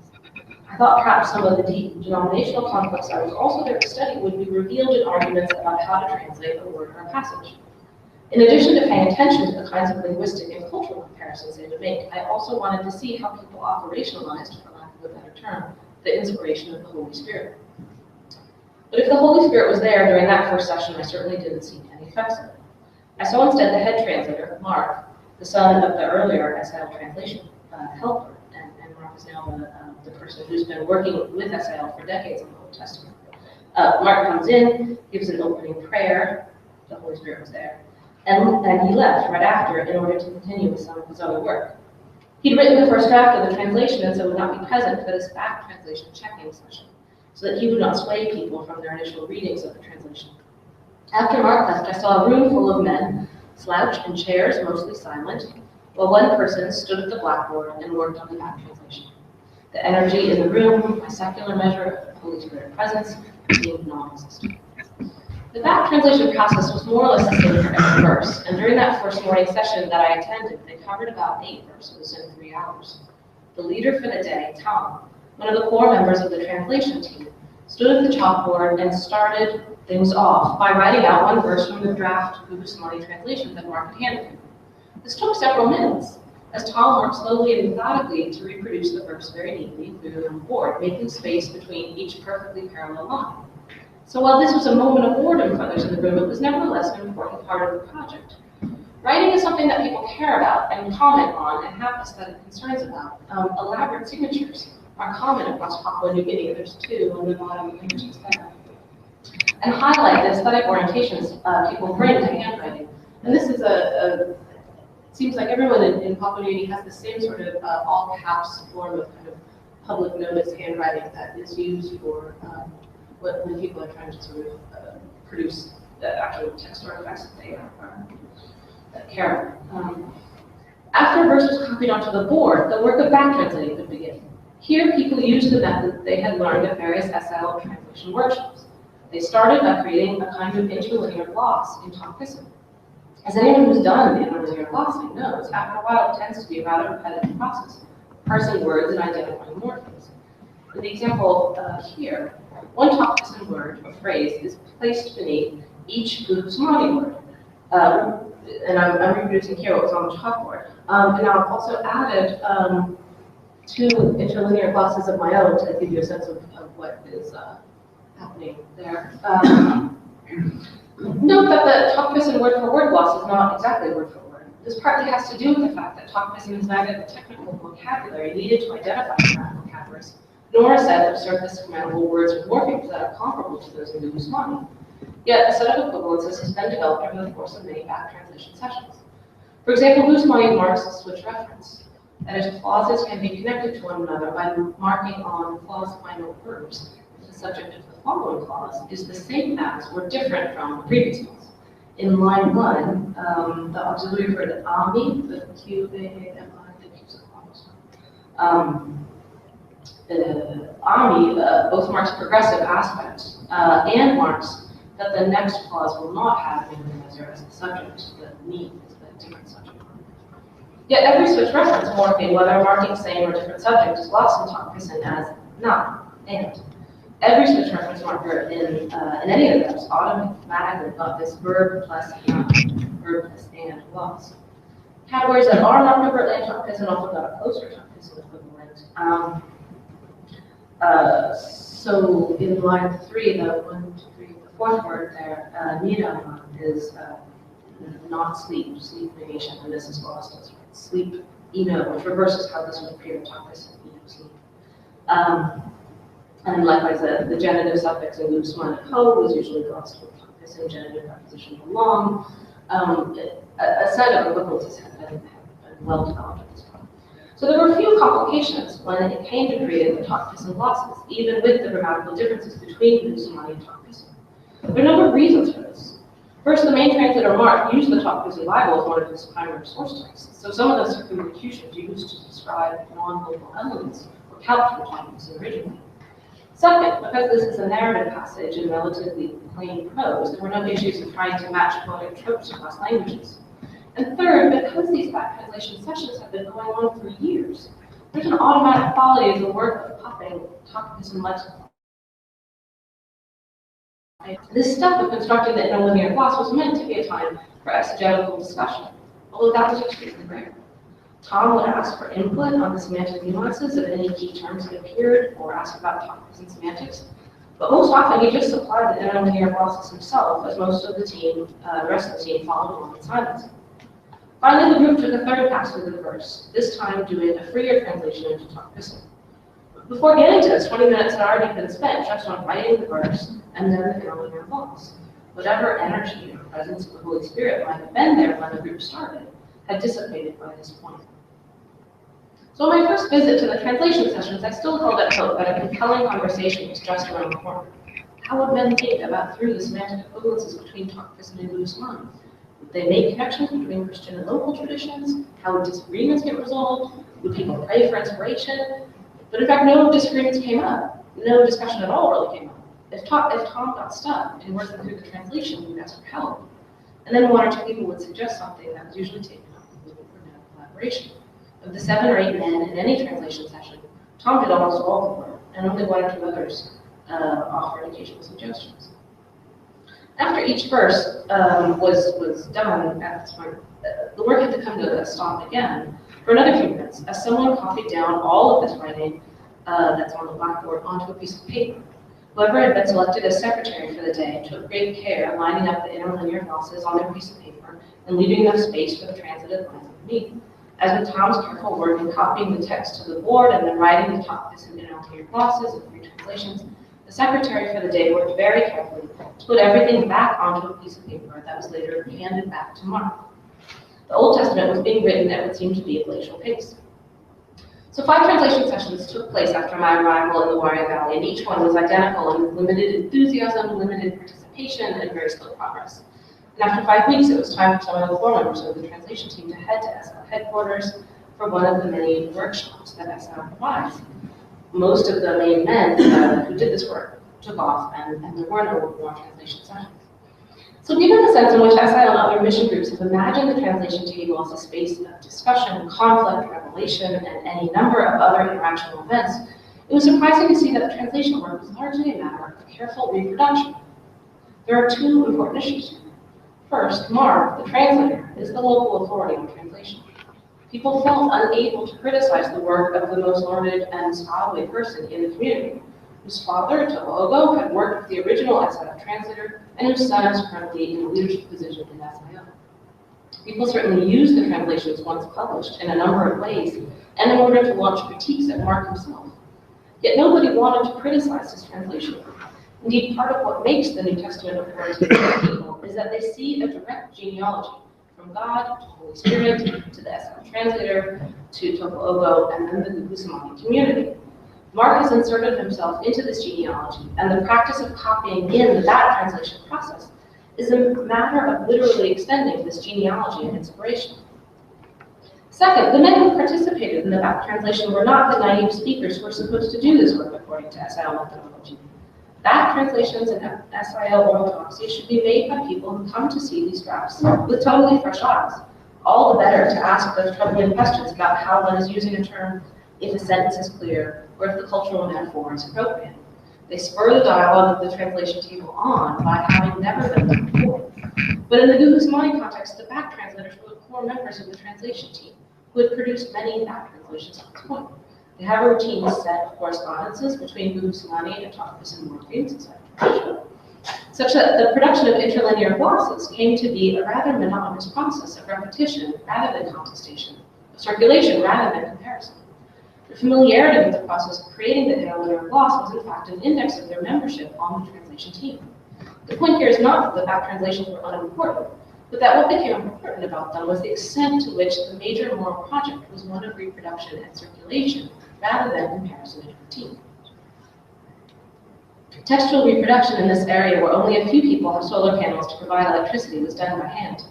I thought perhaps some of the deep denominational conflicts I was also there to study would be revealed in arguments about how to translate a word or a passage. In addition to paying attention to the kinds of linguistic and cultural comparisons they would make, I also wanted to see how people operationalized, for lack of a better term, the inspiration of the Holy Spirit. But if the Holy Spirit was there during that first session, I certainly didn't see any effects of it. I saw instead the head translator, Mark, the son of the earlier SIL translation helper, and Mark is now the person who's been working with SIL for decades in the Old Testament. Mark comes in, gives an opening prayer, the Holy Spirit was there, and he left right after in order to continue with some of his other work. He'd written the first draft of the translation and so would not be present for this back translation checking session, so that he would not sway people from their initial readings of the translation. After Mark left, I saw a room full of men, slouched in chairs, mostly silent, while one person stood at the blackboard and worked on the back translation. The energy in the room, my secular measure of Holy Spirit presence, seemed non-existent. The back translation process was more or less the same for every verse, and during that first morning session that I attended, they covered about 8 verses in 3 hours. The leader for the day, Tom, one of the core members of the translation team, stood at the chalkboard and started things off by writing out one verse from the draft Buddhist translation that Mark had handed him. This took several minutes, as Tom worked slowly and methodically to reproduce the verse very neatly, clearly on the board, making space between each perfectly parallel line. So while this was a moment of boredom for others in the room, it was nevertheless an important part of the project. Writing is something that people care about and comment on and have aesthetic concerns about. Elaborate signatures are common across Papua New Guinea. There's 2 on the bottom images there. And highlight the aesthetic orientations people bring to handwriting. And this is it seems like everyone in Papua New Guinea has the same sort of all caps form of kind of public notice handwriting that is used for when people are trying to sort of produce the actual text artifacts that they care about. After a verse was copied onto the board, the work of back translating could begin. Here, people used the method they had learned at various SIL translation workshops. They started by creating a kind of interlinear gloss in Top Piston. As anyone who's done interlinear glossing knows, after a while it tends to be a rather repetitive process, parsing words and identifying morphemes. In the example here, one Top Piston word or phrase is placed beneath each Gupsmani word. And I'm reproducing here what was on the chalkboard. And I've also added 2 interlinear glosses of my own to give you a sense of what is happening there. Note that the Top Piston word-for-word gloss is not exactly word-for-word. This partly has to do with the fact that Top Piston is neither the technical vocabulary needed to identify grammatical categories, nor a set of surface grammatical words or morphemes that are comparable to those in the Usmani. Yet a set of equivalences has been developed over the course of many back translation sessions. For example, Usmani marks a switch reference. That is, clauses can be connected to one another by marking on clause final verbs if the subject of the following clause is the same as or different from the previous clause. In line 1, the auxiliary for the ami, the Q-A-A-M-I, the Q's a clause. Ami both marks progressive aspects and marks that the next clause will not have minimizer as the subject. The me is the different subject. Yet every switch reference morpheme, whether marking same or different subject, is lost in Topkison as not and. Every switch reference marker in any of them is automatically got this verb plus and lost. Categories that are not covertly in Topkison also got a closer Topkison equivalent. So in line 3, the fourth word there, Nina is not sleep negation, and this is lost as sleep, which reverses how this would appear in Topkison, sleep. And likewise, the genitive suffix in loose one ho was usually lost with Topkison genitive preposition belong. A set of equivalences have been well developed at this point. So there were a few complications when it came to creating the Topkison glosses, even with the grammatical differences between Lusumani and Topkison. There are a number of reasons for this. First, the main translator Mark used the Topkison Bible as one of his primary source texts, so some of the circumlocutions used to describe non-local elements were calced from Topkison originally. Second, because this is a narrative passage in relatively plain prose, there were no issues of trying to match poetic tropes across languages. And third, because these back translation sessions have been going on for years, there's an automatic quality of the work of popping Topkison lexicon. This step of constructing the interlinear gloss was meant to be a time for exegetical discussion, although that was extremely rare. Tom would ask for input on the semantic nuances of any key terms that appeared, or ask about Topkison semantics. But most often, he just supplied the interlinear glosses himself, as most of the team, the rest of the team, followed along in silence. Finally, the group took a third pass through the verse, this time doing a freer translation into Topkison. Before getting to this, 20 minutes had already been spent just on writing the verse and then the interlinear gloss. Whatever energy or presence of the Holy Spirit might have been there when the group started had dissipated by this point. So on my first visit to the translation sessions, I still held out hope that a compelling conversation was just around the corner. How would men think about through the semantic equivalences between Topkison and Lusumani? Would they make connections between Christian and local traditions? How would disagreements get resolved? Would people pray for inspiration? But in fact, no disagreements came up. No discussion at all really came up. If Tom got stuck in working through the translation, he would ask for help. And then one or two people would suggest something that was usually taken up with collaboration. Of the 7 or 8 men in any translation session, Tom did almost all the work, and only 1 or 2 others offered occasional suggestions. After each verse was done at this point, the work had to come to a stop again for another few minutes, as someone copied down all of this writing that's on the blackboard onto a piece of paper. Whoever had been selected as secretary for the day took great care lining up the interlinear glosses on their piece of paper and leaving enough space for the transitive lines underneath. As with Tom's careful work in copying the text to the board and then writing the Topkison and interlinear glosses and free translations, the secretary for the day worked very carefully to put everything back onto a piece of paper that was later handed back to Mark. The Old Testament was being written at what seemed to be a glacial pace. So 5 translation sessions took place after my arrival in the Warrior Valley, and each one was identical in limited enthusiasm, limited participation, and very slow progress. And after 5 weeks, it was time for some of the 4 members of the translation team to head to SL headquarters for one of the many workshops that SL provides. Most of the main men who did this work took off, and there were no more translation sessions. So given the sense in which SI and other mission groups have imagined the translation table as a space of discussion, conflict, revelation, and any number of other interactional events, it was surprising to see that the translation work was largely a matter of careful reproduction. There are 2 important issues here. First, Mark, the translator, is the local authority on translation. People felt unable to criticize the work of the most learned and scholarly person in the community, whose father, To'ogo, had worked with the original SIO translator, and whose son is currently in a leadership position in SIO. People certainly used the translations once published in a number of ways, and in order to launch critiques at Mark himself. Yet nobody wanted to criticize his translation. Indeed, part of what makes the New Testament important to the people is that they see a direct genealogy from God to Holy Spirit to the SIO translator to To'ogo and then the Lusumani community. Mark has inserted himself into this genealogy, and the practice of copying in that translation process is a matter of literally extending this genealogy and inspiration. Second, the men who participated in the back translation were not the naive speakers who were supposed to do this work according to SIL methodology. Back translations and SIL orthodoxy should be made by people who come to see these drafts with totally fresh eyes. All the better to ask those troubling questions about how one is using a term, if a sentence is clear, or if the cultural metaphor is appropriate. They spur the dialogue of the translation table on by having never been done before. But in the Gugus-Mani context, the back translators were the core members of the translation team, who had produced many back translations at this point. They have a routine set of correspondences between Gugus-Mani and Topos and Morphemes, such that the production of interlinear glosses came to be a rather monotonous process of repetition rather than contestation, of circulation rather than comparison. The familiarity with the process of creating the interlinear gloss was in fact an index of their membership on the translation team. The point here is not that the back translations were unimportant, but that what became important about them was the extent to which the major moral project was one of reproduction and circulation rather than comparison and critique. Textual reproduction in this area where only a few people have solar panels to provide electricity was done by hand.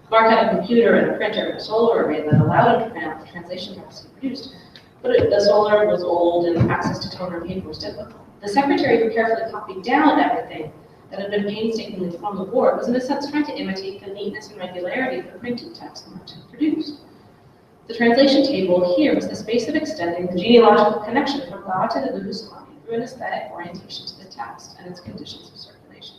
Mark had a computer and a printer and a solar array that allowed him to print out the translation drafts he produced, but the solar was old and access to toner and paper was difficult. The secretary who carefully copied down everything that had been painstakingly from the board was in a sense trying to imitate the neatness and regularity of the printed text Mark had produced. The translation table here was the space of extending the genealogical connection from God to the Gugus-Mani through an aesthetic orientation to the text and its conditions of circulation.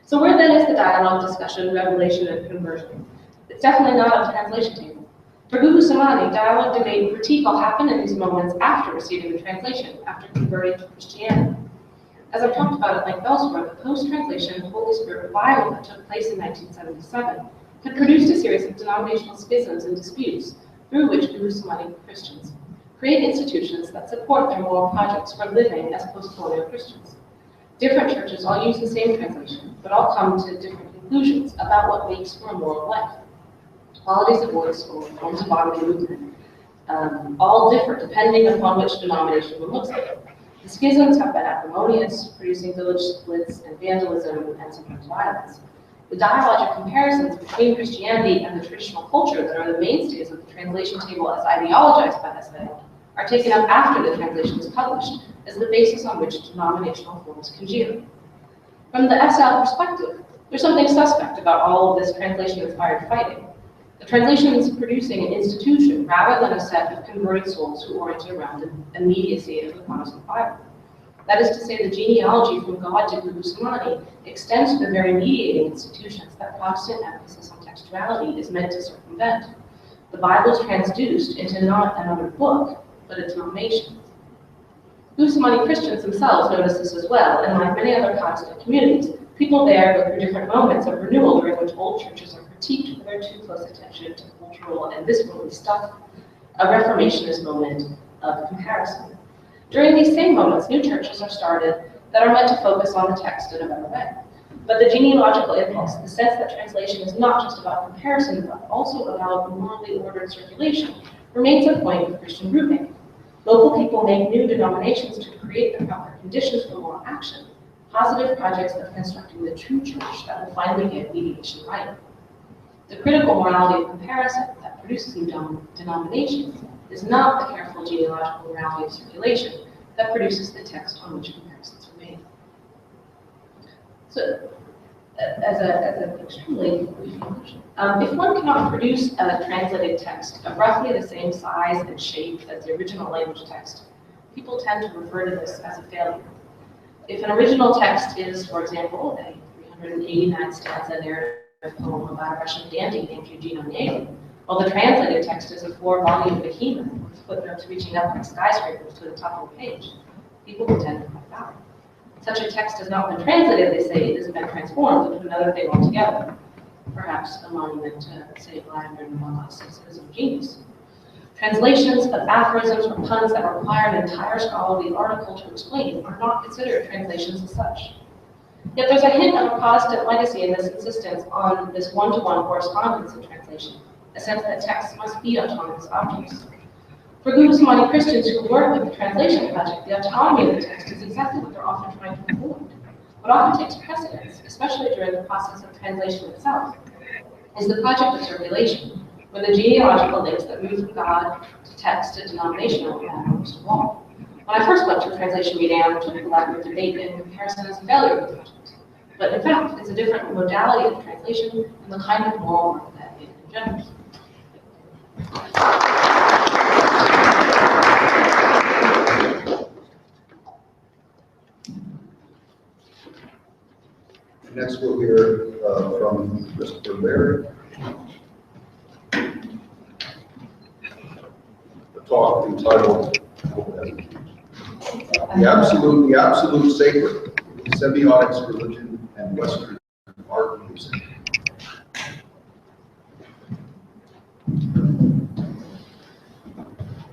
So where then is the dialogue, discussion, revelation, and conversion? It's definitely not a translation table. For Gugus-Mani, dialogue, debate, and critique all happen in these moments after receiving the translation, after converting to Christianity. As I've talked about at length elsewhere, the post-translation Holy Spirit revival that took place in 1977 had produced a series of denominational schisms and disputes through which Gugus-Mani Christians create institutions that support their moral projects for living as post-colonial Christians. Different churches all use the same translation, but all come to different conclusions about what makes for a moral life. Qualities of voice or forms of bodily movement, all differ depending upon which denomination one looks at. The schisms have been acrimonious, producing village splits and vandalism and sometimes violence. The dialogic comparisons between Christianity and the traditional culture that are the mainstays of the translation table as ideologized by SIL are taken up after the translation is published as the basis on which denominational forms congeal. From the SIL perspective, there's something suspect about all of this translation-inspired fighting. The translation is producing an institution rather than a set of converted souls who orient around the immediacy of the Protestant Bible. That is to say, the genealogy from God to Gugus-Mani extends to the very mediating institutions that Protestant emphasis on textuality is meant to circumvent. The Bible is transduced into not another book, but a denomination. Gugus-Mani Christians themselves notice this as well, and like many other Protestant communities, people there go through different moments of renewal during which old churches are critiqued for their too close attention to cultural and viscerally stuff, a reformationist moment of comparison. During these same moments, new churches are started that are meant to focus on the text in a better way. But the genealogical impulse, the sense that translation is not just about comparison, but also about morally ordered circulation, remains a point of Christian root-making. Local people make new denominations to create the proper conditions for moral action, positive projects of constructing the true church that will finally get mediation right. The critical morality of comparison that produces new denominations is not the careful genealogical morality of circulation that produces the text on which comparisons are made. So, as an extremely brief conclusion, if one cannot produce a translated text of roughly the same size and shape as the original language text, people tend to refer to this as a failure. If an original text is, for example, a 389 stanza narrative poem about a Russian dandy named Eugene Onegin, while the translated text is a 4-volume behemoth with footnotes reaching up like skyscrapers to the top of the page, people will tend to fight about it. Such a text has not been translated, they say, it has been transformed into another thing altogether, perhaps a monument to, say, Vladimir Nabokov's of genius. Translations of aphorisms or puns that require an entire scholarly article to explain are not considered translations as such. Yet there's a hint of a Protestant legacy in this insistence on this one-to-one correspondence in translation, a sense that texts must be autonomous objects. For Gugus-Mani Christians who work with the translation project, the autonomy of the text is exactly what they're often trying to avoid. What often takes precedence, especially during the process of translation itself, is the project of circulation, or the genealogical links that move from God to text to denominational matter most of all. When I first went to a translation meeting, I took the Latin debate and comparison as a failure of the project. But in fact, it's a different modality of translation and the kind of moral work that it engenders. Next, we'll hear from Mr. Larry. The talk entitled The Absolute Sacred, Semiotics, Religion, and Western Art and Music.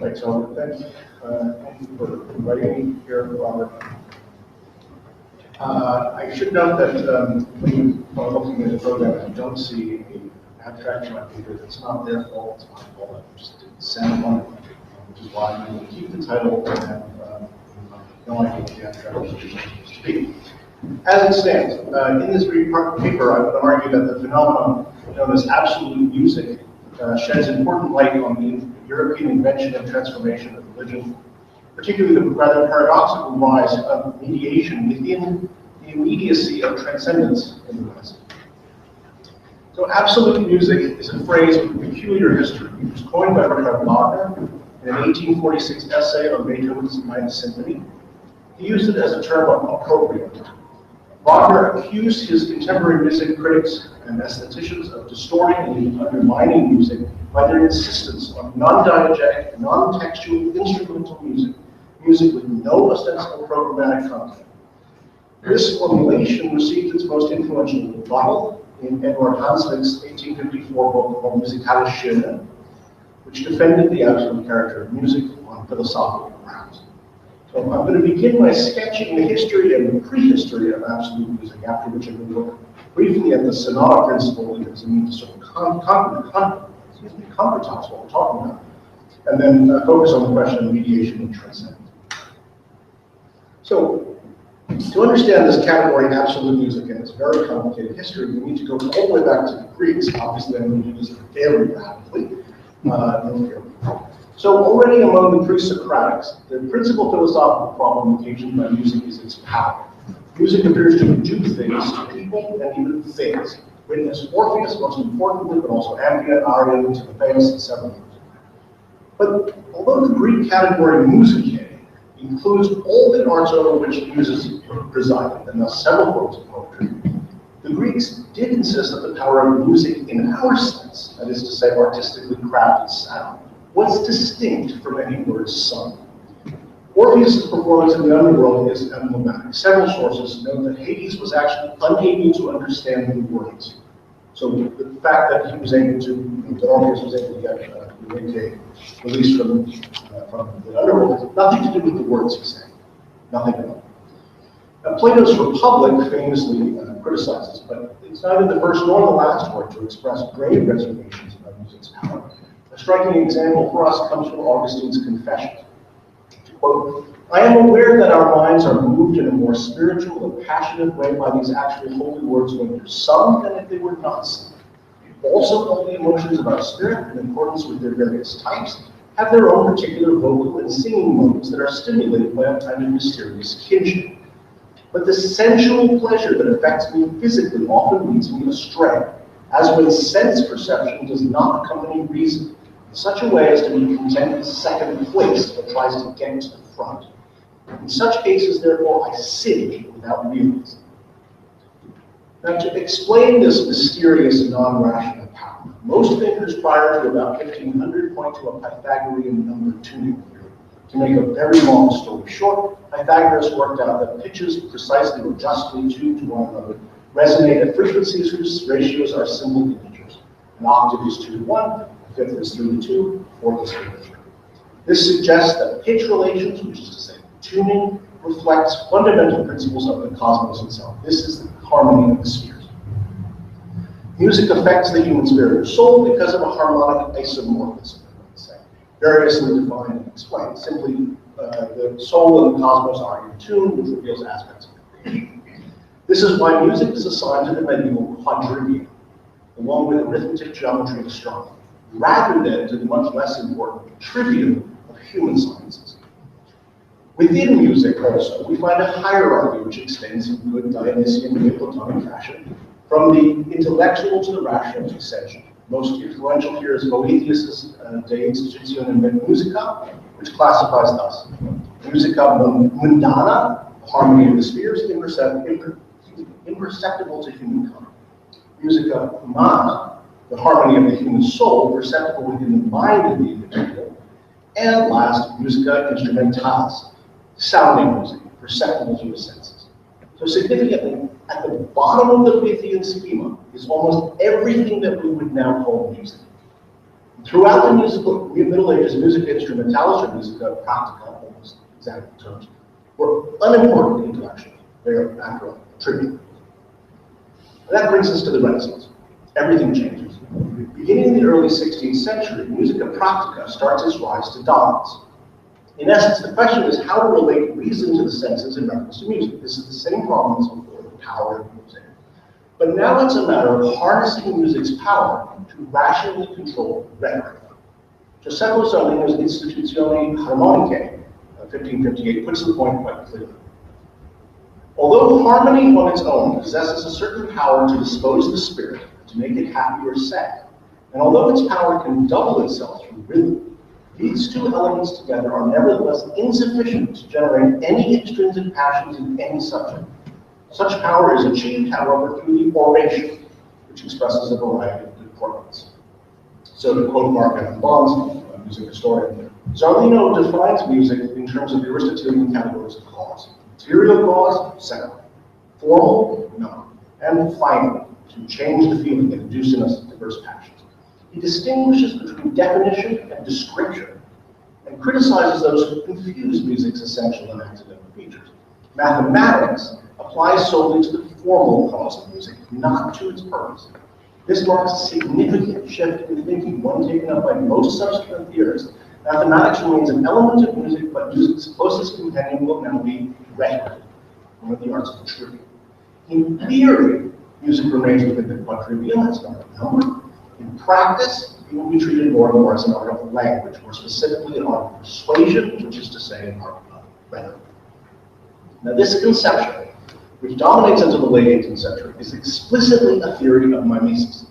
Thanks, Robert. Thank you for inviting me here, Robert. I should note that when you are looking at the program, you don't see an abstract on my paper. It's not their fault, it's my fault. I just didn't send one, which is why I'm going to keep the title and have no idea what the abstract is supposed to be. As it stands, in this paper, I would argue that the phenomenon known as absolute music sheds important light on the European invention and transformation of religion, particularly the rather paradoxical rise of mediation within the immediacy of transcendence in the West. So absolute music is a phrase with peculiar history. It was coined by Richard Wagner in an 1846 essay on Beethoven's Ninth Symphony. He used it as a term appropriate. Wagner accused his contemporary music critics and aestheticians of distorting and undermining music by their insistence on non-diegetic, non-textual instrumental music, music with no ostensible programmatic content. This formulation received its most influential rebuttal in Edward Hanslick's 1854 book called Musikalische Schöne, which defended the absolute character of music on philosophical grounds. So I'm going to begin by sketching the history and the prehistory of absolute music, after which I'm going to look briefly at the sonata principle and its need to sort of concretize what we're talking about, and then focus on the question of mediation and transcendence. So, to understand this category, absolute music, and its very complicated history, we need to go all the way back to the Greeks. Obviously, I'm going to do this very rapidly. So already among the pre-Socratics, the principal philosophical problem occasioned by music is its power. Music appears to do things to people and even things. Witness Orpheus, most importantly, but also Amphion, Arion, Timotheus, and several others. But although the Greek category musicae includes all the arts over which muses presided, and thus several forms of poetry, the Greeks did insist that the power of music in our sense, that is to say artistically crafted sound, was distinct from any words sung. Orpheus' performance in the underworld is emblematic. Several sources note that Hades was actually unable to understand the words. So the fact that he was able to, that Orpheus was able to get Eurydice released from the underworld has nothing to do with the words he's saying. Nothing at all. Now, Plato's Republic famously criticizes, but it's neither the first nor the last work to express grave reservations about music's power. A striking example for us comes from Augustine's Confessions. Quote, I am aware that our minds are moved in a more spiritual and passionate way by these actual holy words when they're sung than if they were not sung. Also, all the emotions of our spirit, in accordance with their various types, have their own particular vocal and singing modes that are stimulated by a kind of mysterious kinship. But the sensual pleasure that affects me physically often leads me astray, as when sense perception does not accompany reason, in such a way as to be content with second place but tries to get to the front. In such cases, therefore, I sin without realizing. Now, to explain this mysterious non-rational power, most thinkers prior to about 1500 point to a Pythagorean number tuning theory. To make a very long story short, Pythagoras worked out that pitches precisely or justly tuned to one another resonate at frequencies whose ratios are simple integers. An octave is 2 to 1, a fifth is 3 to 2, a fourth is 3 to 3. This suggests that pitch relations, which is to say tuning, reflects fundamental principles of the cosmos itself. This is the harmony of the spheres. Music affects the human spirit or soul because of a harmonic isomorphism, let's say, variously defined and explained. Simply, the soul and the cosmos are in tune, which reveals aspects of creation. This is why music is assigned to the medieval quadrivium, along with arithmetic, geometry, and astronomy. rather than to the much less important trivium of human sciences. Within music also, we find a hierarchy which extends in good Dionysian Neoplatonic fashion from the intellectual to the rational succession. Most influential here is Boethius's De Institutione Musica, which classifies thus: musica mundana, the harmony of the spheres, imperceptible to human kind; musica humana, the harmony of the human soul, perceptible within the mind of the individual; and last, musica instrumentalis, sounding music, perceptible to the senses. So significantly, at the bottom of the Boethian schema is almost everything that we would now call music. Throughout the Middle Ages, musica instrumentalis or musica practica, almost exact terms, were unimportant intellectually. They are, after all, trivial. And that brings us to the Renaissance. Everything changes. Beginning in the early 16th century, musica practica starts its rise to dominance. In essence, the question is how to relate reason to the senses in reference to music. This is the same problem as before, the power of music. But now it's a matter of harnessing music's power to rationally control rhetoric. Giuseppe Zarlino's Institutione Harmonicae, 1558, puts the point quite clearly. Although harmony on its own possesses a certain power to dispose the spirit, to make it happy or sad, and although its power can double itself through rhythm, these two elements together are nevertheless insufficient to generate any extrinsic passions in any subject. Such power is achieved, however, through the oration, which expresses a variety of good qualities. So to quote Mark F. Bonds, a music historian, Zarlino defines music in terms of the Aristotelian categories of cause. Material cause, second. Formal, no. And final, to change the feeling and induce in us diverse passions. He distinguishes between definition and description, and criticizes those who confuse music's essential and accidental features. Mathematics applies solely to the formal cause of music, not to its purpose. This marks a significant shift in thinking, one taken up by most subsequent theorists. Mathematics remains an element of music, but music's closest companion will now be rhetoric, one of the arts of the trivial. In theory, music remains within the quadrivium, as not a number. In practice, it will be treated more and more as an art of language, more specifically an art of persuasion, which is to say an art of rhetoric. Now, this conception, which dominates until the late 18th century, is explicitly a theory of mimesis.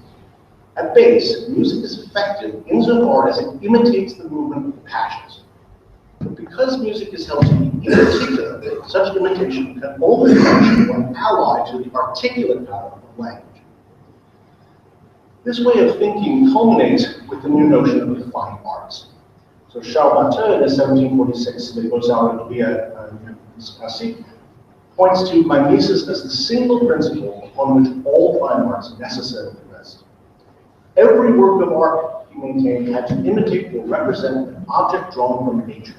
At base, music is effective insofar as it imitates the movement of the passions. But because music is held to be inarticulate, such imitation can only function when allied to the articulate power of language. This way of thinking culminates with the new notion of the fine arts. So Charles Batteux, in his 1746 Les Beaux-Arts Classiques, points to mimesis as the single principle upon which all fine arts necessarily rest. Every work of art, he maintained, had to imitate or represent an object drawn from nature.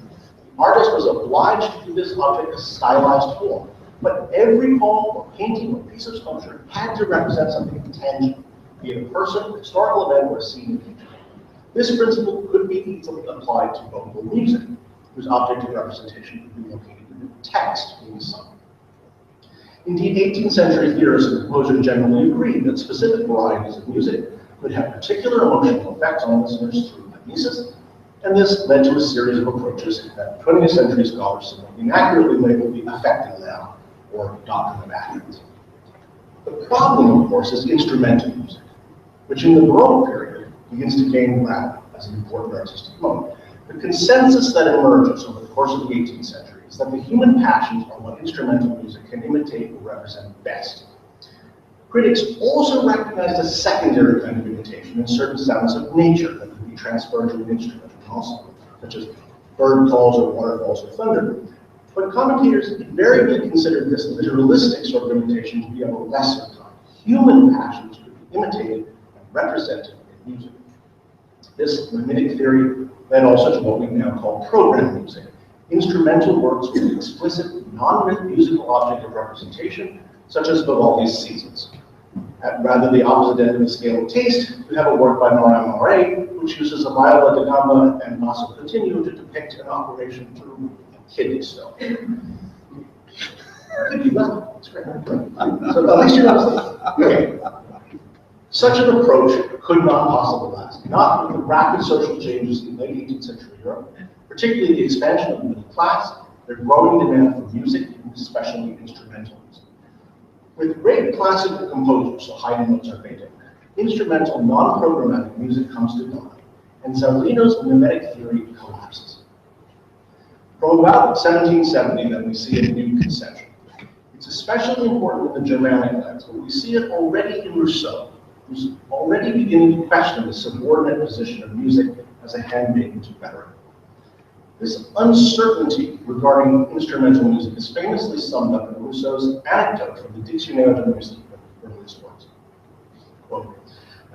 The artist was obliged to give this object a stylized form, but every poem or painting or piece of sculpture had to represent something tangible, be it a person, a historical event, or a scene in nature. This principle could be easily applied to vocal music, whose object of representation could be located in the text being sung. Indeed, 18th century theorists and composers generally agreed that specific varieties of music could have particular emotional effects on listeners through mimesis, and this led to a series of approaches that 20th century scholars somewhat inaccurately labeled the affecting noun, or doctrine of affect. The problem, of course, is instrumental music, which in the Baroque period begins to gain ground as an important artistic mode. The consensus that emerges over the course of the 18th century is that the human passions are what instrumental music can imitate or represent best. Critics also recognized a secondary kind of imitation in certain sounds of nature that could be transferred to an instrument also, such as bird calls or waterfalls or thunder. But commentators invariably considered this literalistic sort of imitation to be of a lesser kind. Human passions could be imitated and represented in music. This mimetic theory led also to what we now call program music, instrumental works with an explicit non-musical object of representation, such as Vivaldi's Seasons. At rather the opposite end of the scale of taste, we have a work by Marin Moret, which uses a viola da gamba and basso continuo to depict an operation through a kidney stone. Could be well, that's great. So at least you're not asleep. Okay. Such an approach could not possibly last, not with the rapid social changes in late 18th century Europe, particularly the expansion of the middle class, their growing demand for music, and especially instrumental music. With great classical composers, so Haydn, Mozart, Beethoven, instrumental, non-programmatic music comes to die, and Zarlino's mimetic theory collapses. From about 1770, then we see a new conception. It's especially important in the Germanic lands, but we see it already in Rousseau, who's already beginning to question the subordinate position of music as a handmaiden to rhetoric. This uncertainty regarding instrumental music is famously summed up in Rousseau's anecdote from the Dictionnaire de musique, one of his works. Quote,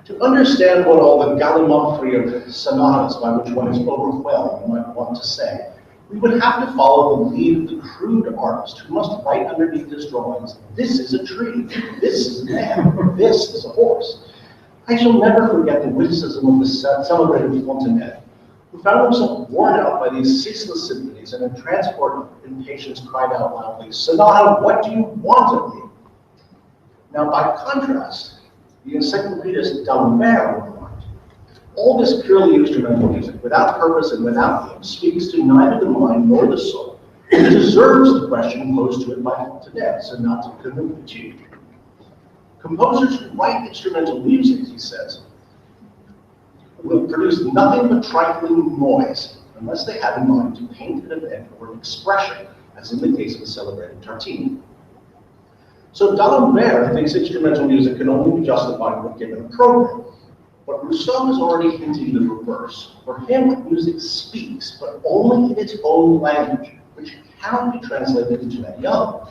to understand what all the gallimaufry of sonatas by which one is overwhelmed might want to say, we would have to follow the lead of the crude artist who must write underneath his drawings, this is a tree, this is a man, this is a horse. I shall never forget the witticism of the celebrated Fontenelle, who found himself worn out by these ceaseless symphonies and in transport of impatience cried out loudly, Sonata, what do you want of me? Now, by contrast, the encyclopedist D'Alembert remarked, all this purely instrumental music, without purpose and without aim, speaks to neither the mind nor the soul, and deserves the question posed to it by Fontenelle, Sonata que nous veux-tu? Composers who write instrumental music, he says, will produce nothing but trifling noise, unless they have in mind to paint an event or an expression, as in the case of the celebrated Tartini. So D'Alembert thinks instrumental music can only be justified when given a program. But Rousseau is already hinting the reverse. For him, music speaks, but only in its own language, which cannot be translated into any other.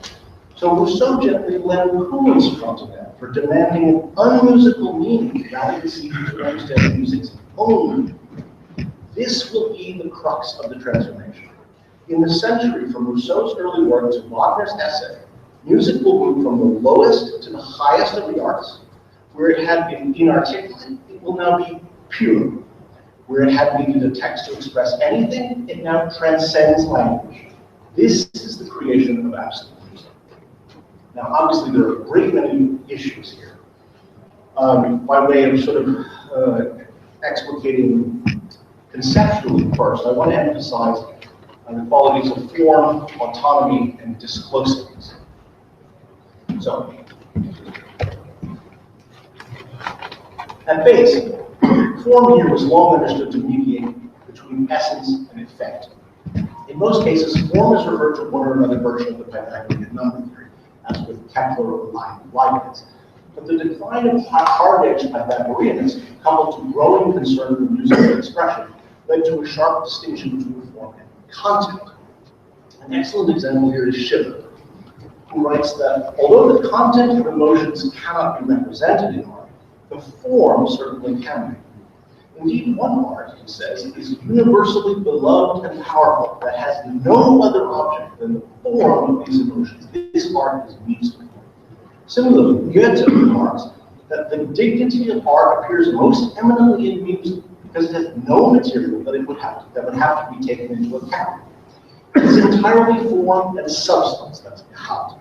So Rousseau gently lampoons Fontenelle for demanding an unmusical meaning rather than seeking to understand music's own meaning. This will be the crux of the transformation. In the century, from Rousseau's early work to Wagner's essay, music will move from the lowest to the highest of the arts. Where it had been inarticulate, it will now be pure. Where it had needed a text to express anything, it now transcends language. This is the creation of absolute music. Now, obviously, there are a great many issues here. By way of sort of explicating conceptually first, I want to emphasize the qualities of form, autonomy, and disclosiveness. So, at base, form here was long understood to mediate between essence and effect. In most cases, form is referred to one or another version of the Pythagorean number theory, as with Kepler or Leibniz. But the decline of hard-edged Pythagoreanism, coupled to growing concern for musical expression, led to a sharp distinction between form and content. An excellent example here is Schiller, who writes that although the content of emotions cannot be represented in art, the form certainly can be. Indeed, one art, he says, is universally beloved and powerful that has no other object than the form of these emotions. This art is music. Similarly, Goethe remarks that the dignity of art appears most eminently in music because it has no material that would have to be taken into account. It is entirely form and substance, that's Kant,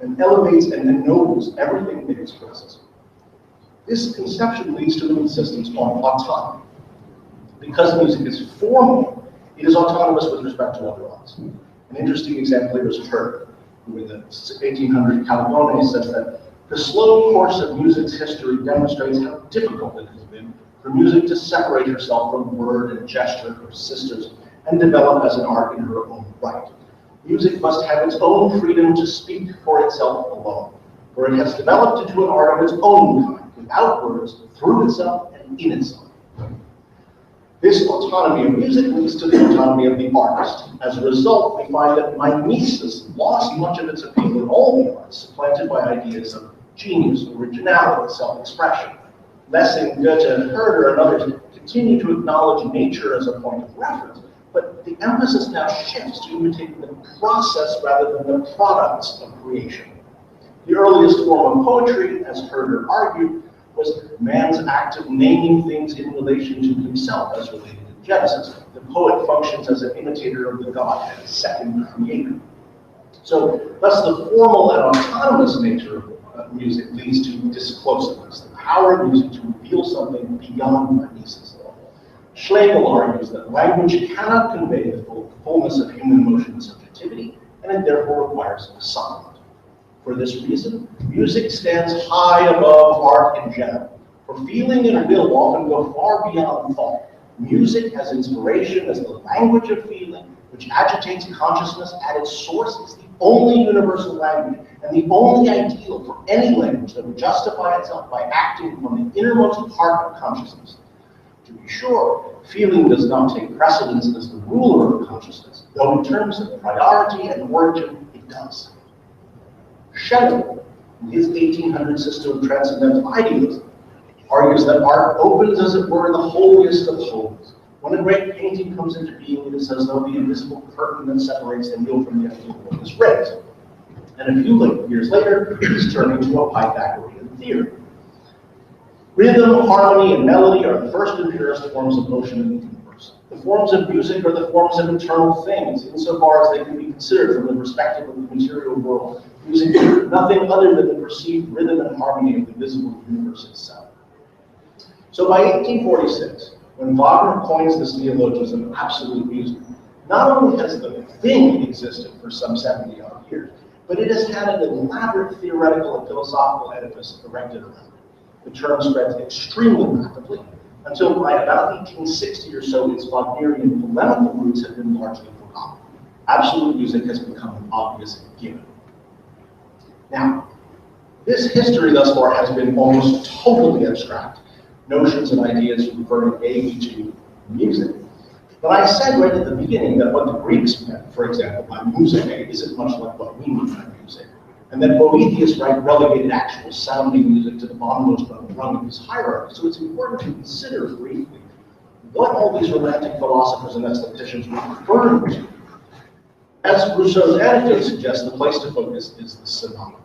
and elevates and ennobles everything it expresses. This conception leads to an insistence on autonomy. Because music is formal, it is autonomous with respect to other arts. An interesting example here is Herder, who in the 1800 Calabone says that the slow course of music's history demonstrates how difficult it has been for music to separate herself from word and gesture, her sisters, and develop as an art in her own right. Music must have its own freedom to speak for itself alone, for it has developed into an art of its own kind, without words, through itself and in itself. This autonomy of music leads to the autonomy of the artist. As a result, we find that mimesis lost much of its appeal in all the arts, supplanted by ideas of genius, originality, self-expression. Lessing, Goethe, and Herder and others continue to acknowledge nature as a point of reference, but the emphasis now shifts to imitating the process rather than the products of creation. The earliest form of poetry, as Herder argued, was man's act of naming things in relation to himself, as related in Genesis. The poet functions as an imitator of the Godhead, second creator. So, thus the formal and autonomous nature of music leads to disclosiveness, the power of music to reveal something beyond mimesis. Schlegel argues that language cannot convey the fullness of human emotion and subjectivity, and it therefore requires a silent. For this reason, music stands high above art in general, for feeling and will often go far beyond thought. Music has inspiration as the language of feeling, which agitates consciousness at its source, is the only universal language, and the only ideal for any language that would justify itself by acting from the innermost heart of consciousness. To be sure, feeling does not take precedence as the ruler of consciousness, though in terms of priority and origin, it does. Schlegel, in his 1800 system of transcendental idealism, argues that art opens, as it were, the holiest of holies. When a great painting comes into being, it is as though the invisible curtain that separates the real from the ideal world is rent. And a few years later, he's turned into a Pythagorean theory. Rhythm, harmony, and melody are the first and purest forms of motion in the universe. The forms of music are the forms of eternal things, insofar as they can be considered from the perspective of the material world, using nothing other than the perceived rhythm and harmony of the visible universe itself. So by 1846, when Wagner coins this neologism, absolute music, not only has the thing existed for some 70-odd years, but it has had an elaborate theoretical and philosophical edifice erected around it. The term spreads extremely rapidly, until by about 1860 or so, its Wagnerian polemical roots have been largely forgotten. Absolute music has become an obvious given. Now, this history thus far has been almost totally abstract. Notions and ideas referring vaguely to music. But I said right at the beginning that what the Greeks meant, for example, by music, isn't much like what we mean by music. And that Boethius relegated actual sounding music to the bottommost rung of his hierarchy. So it's important to consider briefly what all these romantic philosophers and aestheticians were referring to. As Rousseau's anecdote suggests, the place to focus is the sonata.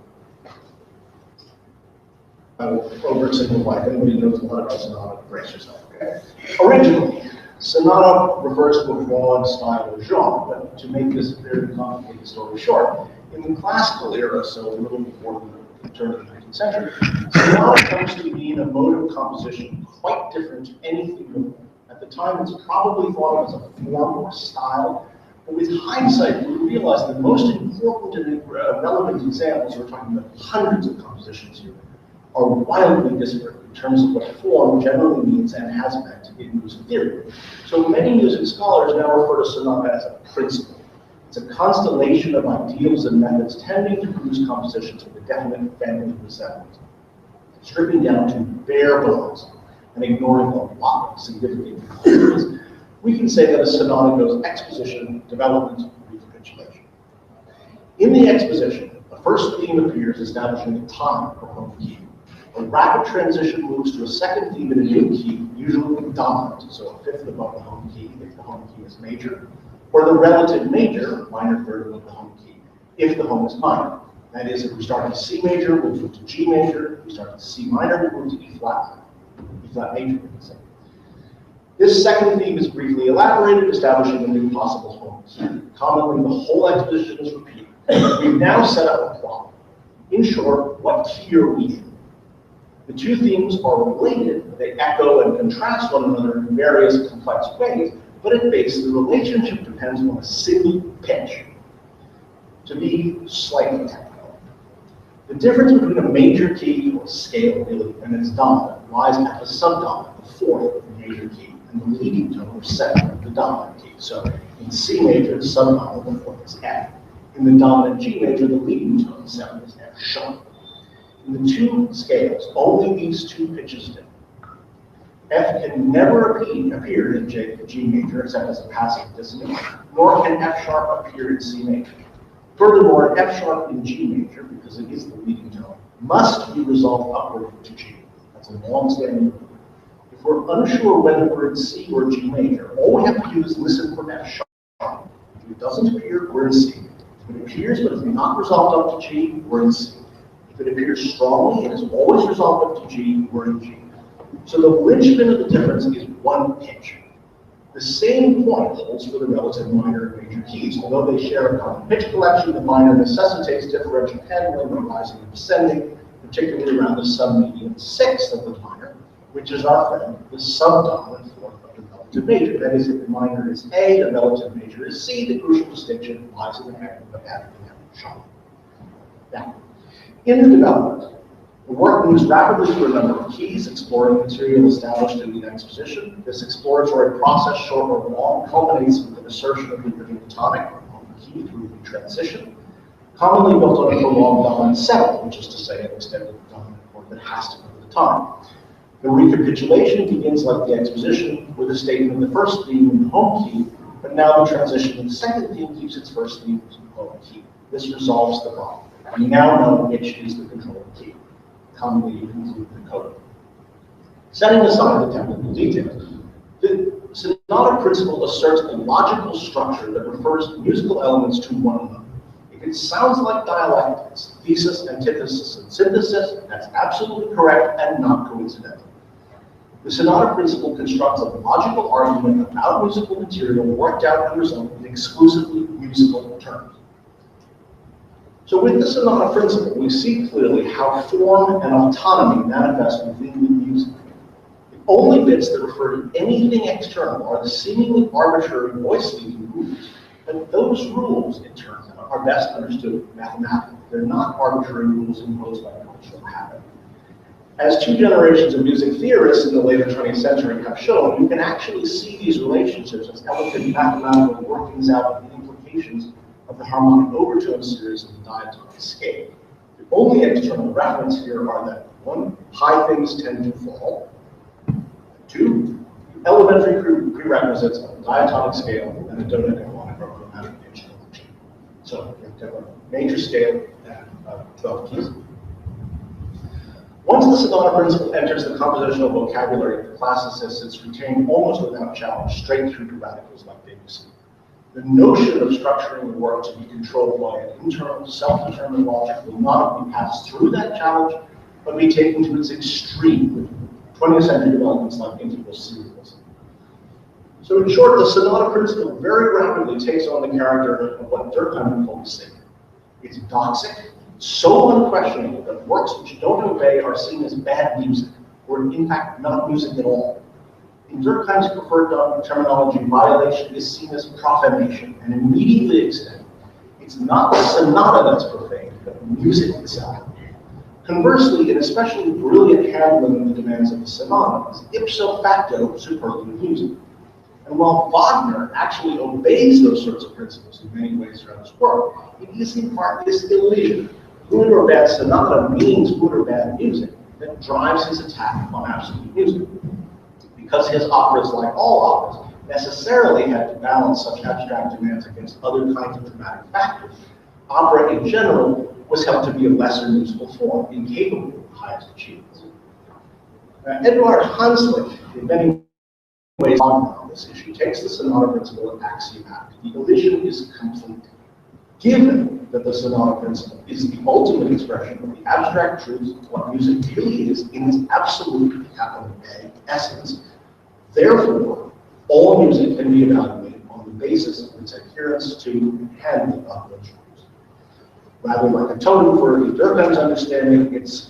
I will oversimplify. If anybody knows a lot about sonata, brace yourself, okay? Originally, sonata refers to a broad style or genre, but to make this very complicated story short, in the classical era, so a little before the turn of the 19th century, sonata comes to mean a mode of composition quite different to anything before. At the time, it's probably thought of as a form or style, but with hindsight, we realize the most important and relevant examples, we're talking about hundreds of compositions here, are wildly disparate in terms of what form generally means and has meant in music theory. So many music scholars now refer to sonata as a principle. It's a constellation of ideals and methods tending to produce compositions with a definite family resemblance. Stripping down to bare bones and ignoring a lot of significant components, we can say that a sonata goes exposition, development, recapitulation. In the exposition, the first theme appears establishing a time or home key. A rapid transition moves to a second theme in a new key, usually dominant, so a fifth above the home key if the home key is major, or the relative major, minor third above the home key, if the home is minor. That is, if we start in C major, we move to G major. If we start in C minor, we move to E flat major. This second theme is briefly elaborated, establishing a new possible homes. Commonly, the whole exposition is repeated. We've now set up a plot. In short, what key are we in? The two themes are related. They echo and contrast one another in various complex ways, but at base, the relationship depends on a single pitch. To be slightly technical, the difference between a major key, or scale really, and its dominant lies at the subdominant, the fourth of the major key, and the leading tone or seventh of the dominant key. So in C major, the subdominant, the fourth is F. In the dominant G major, the leading tone, the seventh, is F sharp. In the two scales, only these two pitches differ. F can never appear in G major except as a passive dissonance, nor can F sharp appear in C major. Furthermore, F sharp in G major, because it is the leading tone, must be resolved upward to G. That's a long-standing rule. If we're unsure whether we're in C or G major, all we have to do is listen for F sharp. If it doesn't appear, we're in C. If it appears but is not resolved up to G, we're in C. If it appears strongly and is always resolved up to G, we're in G. So the linchpin of the difference is one pitch. The same point holds for the relative minor and major keys. Although they share a common pitch collection, the minor necessitates differential handling, or rising and descending. The particularly around the submedian sixth of the minor, which is our friend, the subdominant fourth of the relative major. That is, if the minor is A, the relative major is C, the crucial distinction lies in the mechanism of having shown. Now, in the development, the work moves rapidly through a number of keys, exploring material established in the exposition. This exploratory process, short or long, culminates with an assertion of the original tonic on the key through the transition, commonly built on a prolonged dominant seventh, which is to say an extended dominant chord that has to go to the tonic. The recapitulation begins like the exposition with a statement of the first theme in the home key, but now the transition in the second theme keeps its first theme in the home key. This resolves the problem. We now know which is the control key. Commonly you include the code. Setting aside the technical details, the Semiotic principle asserts a logical structure that refers musical elements to one another. If it sounds like dialectics, thesis, antithesis, and synthesis, that's absolutely correct and not coincidental. The Semiotic principle constructs a logical argument about musical material worked out and resulting in exclusively musical terms. So with the Semiotic principle, we see clearly how form and autonomy manifest within the music. The only bits that refer to anything external are the seemingly arbitrary voice-leading rules, and those rules, it turns out, are best understood mathematically. They're not arbitrary rules imposed by cultural habit. As two generations of music theorists in the later 20th century have shown, you can actually see these relationships as elegant mathematical workings out of the implications of the harmonic overtone series of the diatonic scale. The only external reference here are that 1, high things tend to fall, 2, elementary prerequisites of the diatonic scale and the dodecahonic or chromatic pitch function. So you have a major scale and 12 keys. Once the Semiotic principle enters the compositional vocabulary of the classicists, it's retained almost without challenge straight through to radicals like Debussy. The notion of structuring the work to be controlled by an internal, self-determined logic will not only pass through that challenge, but be taken to its extreme with 20th century developments like integral serialism. So in short, the Semiotic principle very rapidly takes on the character of what Durkheim called sacred. It's doxic, so unquestionable that works which don't obey are seen as bad music, or in fact not music at all. In Durkheim's preferred terminology, violation is seen as profanation and immediately extended. It's not the sonata that's profane, but music itself. Conversely, an especially brilliant handling of the demands of the sonata is ipso facto superlative music. And while Wagner actually obeys those sorts of principles in many ways throughout his work, it is in part this illusion, good or bad sonata means good or bad music, that drives his attack on absolute music. Because his operas, like all operas, necessarily had to balance such abstract demands against other kinds of dramatic factors, opera in general was held to be a lesser musical form, incapable of the highest achievements. Eduard Hanslick, in many ways on this issue, takes the sonata principle as axiomatic. The illusion is complete. Given that the sonata principle is the ultimate expression of the abstract truths of what music really is in its absolute capital A essence, therefore, all music can be evaluated on the basis of its adherence to and of those truths. Rather like a totem for Durkheim's understanding, it's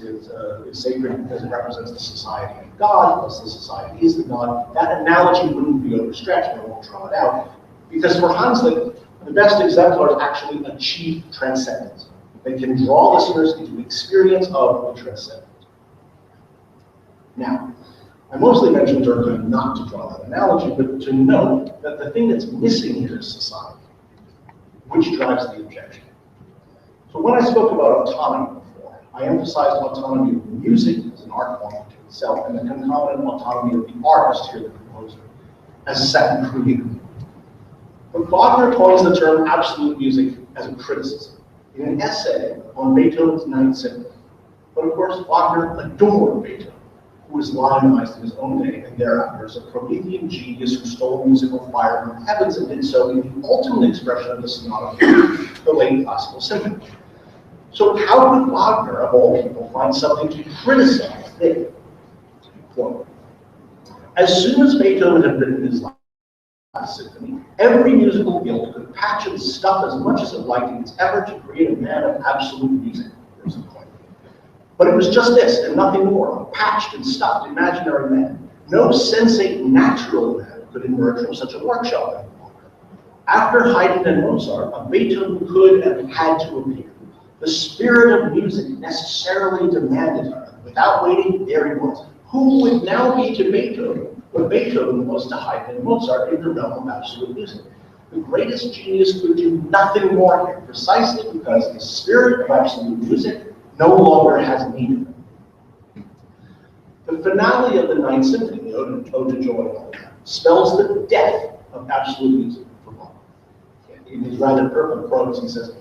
sacred because it represents the society of God, plus the society is the God. That analogy wouldn't be overstretched, but I won't draw it out. Because for Hanslick, the best exemplars actually achieve transcendence. They can draw listeners into the experience of the transcendent. Now, I mostly mentioned Durkheim not to draw that analogy, but to note that the thing that's missing here is society, which drives the objection. So when I spoke about autonomy before, I emphasized autonomy of music as an art form to itself, and the concomitant autonomy of the artist, here the composer, as a second creator. But Wagner coins the term absolute music as a criticism in an essay on Beethoven's Ninth Symphony. But of course, Wagner adored Beethoven, who was lionized in his own day and thereafter as a Promethean genius who stole musical fire from the heavens and did so in the ultimate expression of the sonata, the late classical symphony. So how could Wagner, of all people, find something to criticize there? Quote, as soon as Beethoven had written his last symphony, every musical guild could patch and stuff as much as it liked in its effort to create a man of absolute music. There's the point. But it was just this and nothing more, a patched and stuffed imaginary man. No sensate natural man could emerge from such a workshop any longer. After Haydn and Mozart, a Beethoven could and had to appear. The spirit of music necessarily demanded it. Without waiting, there he was. Who would now be to Beethoven what Beethoven was to Haydn and Mozart in the realm of absolute music? The greatest genius could do nothing more here, precisely because the spirit of absolute music no longer has need of it. The finale of the Ninth Symphony, the Ode to Joy, spells the death of absolute music for Bach. In his rather perfect prose, he says,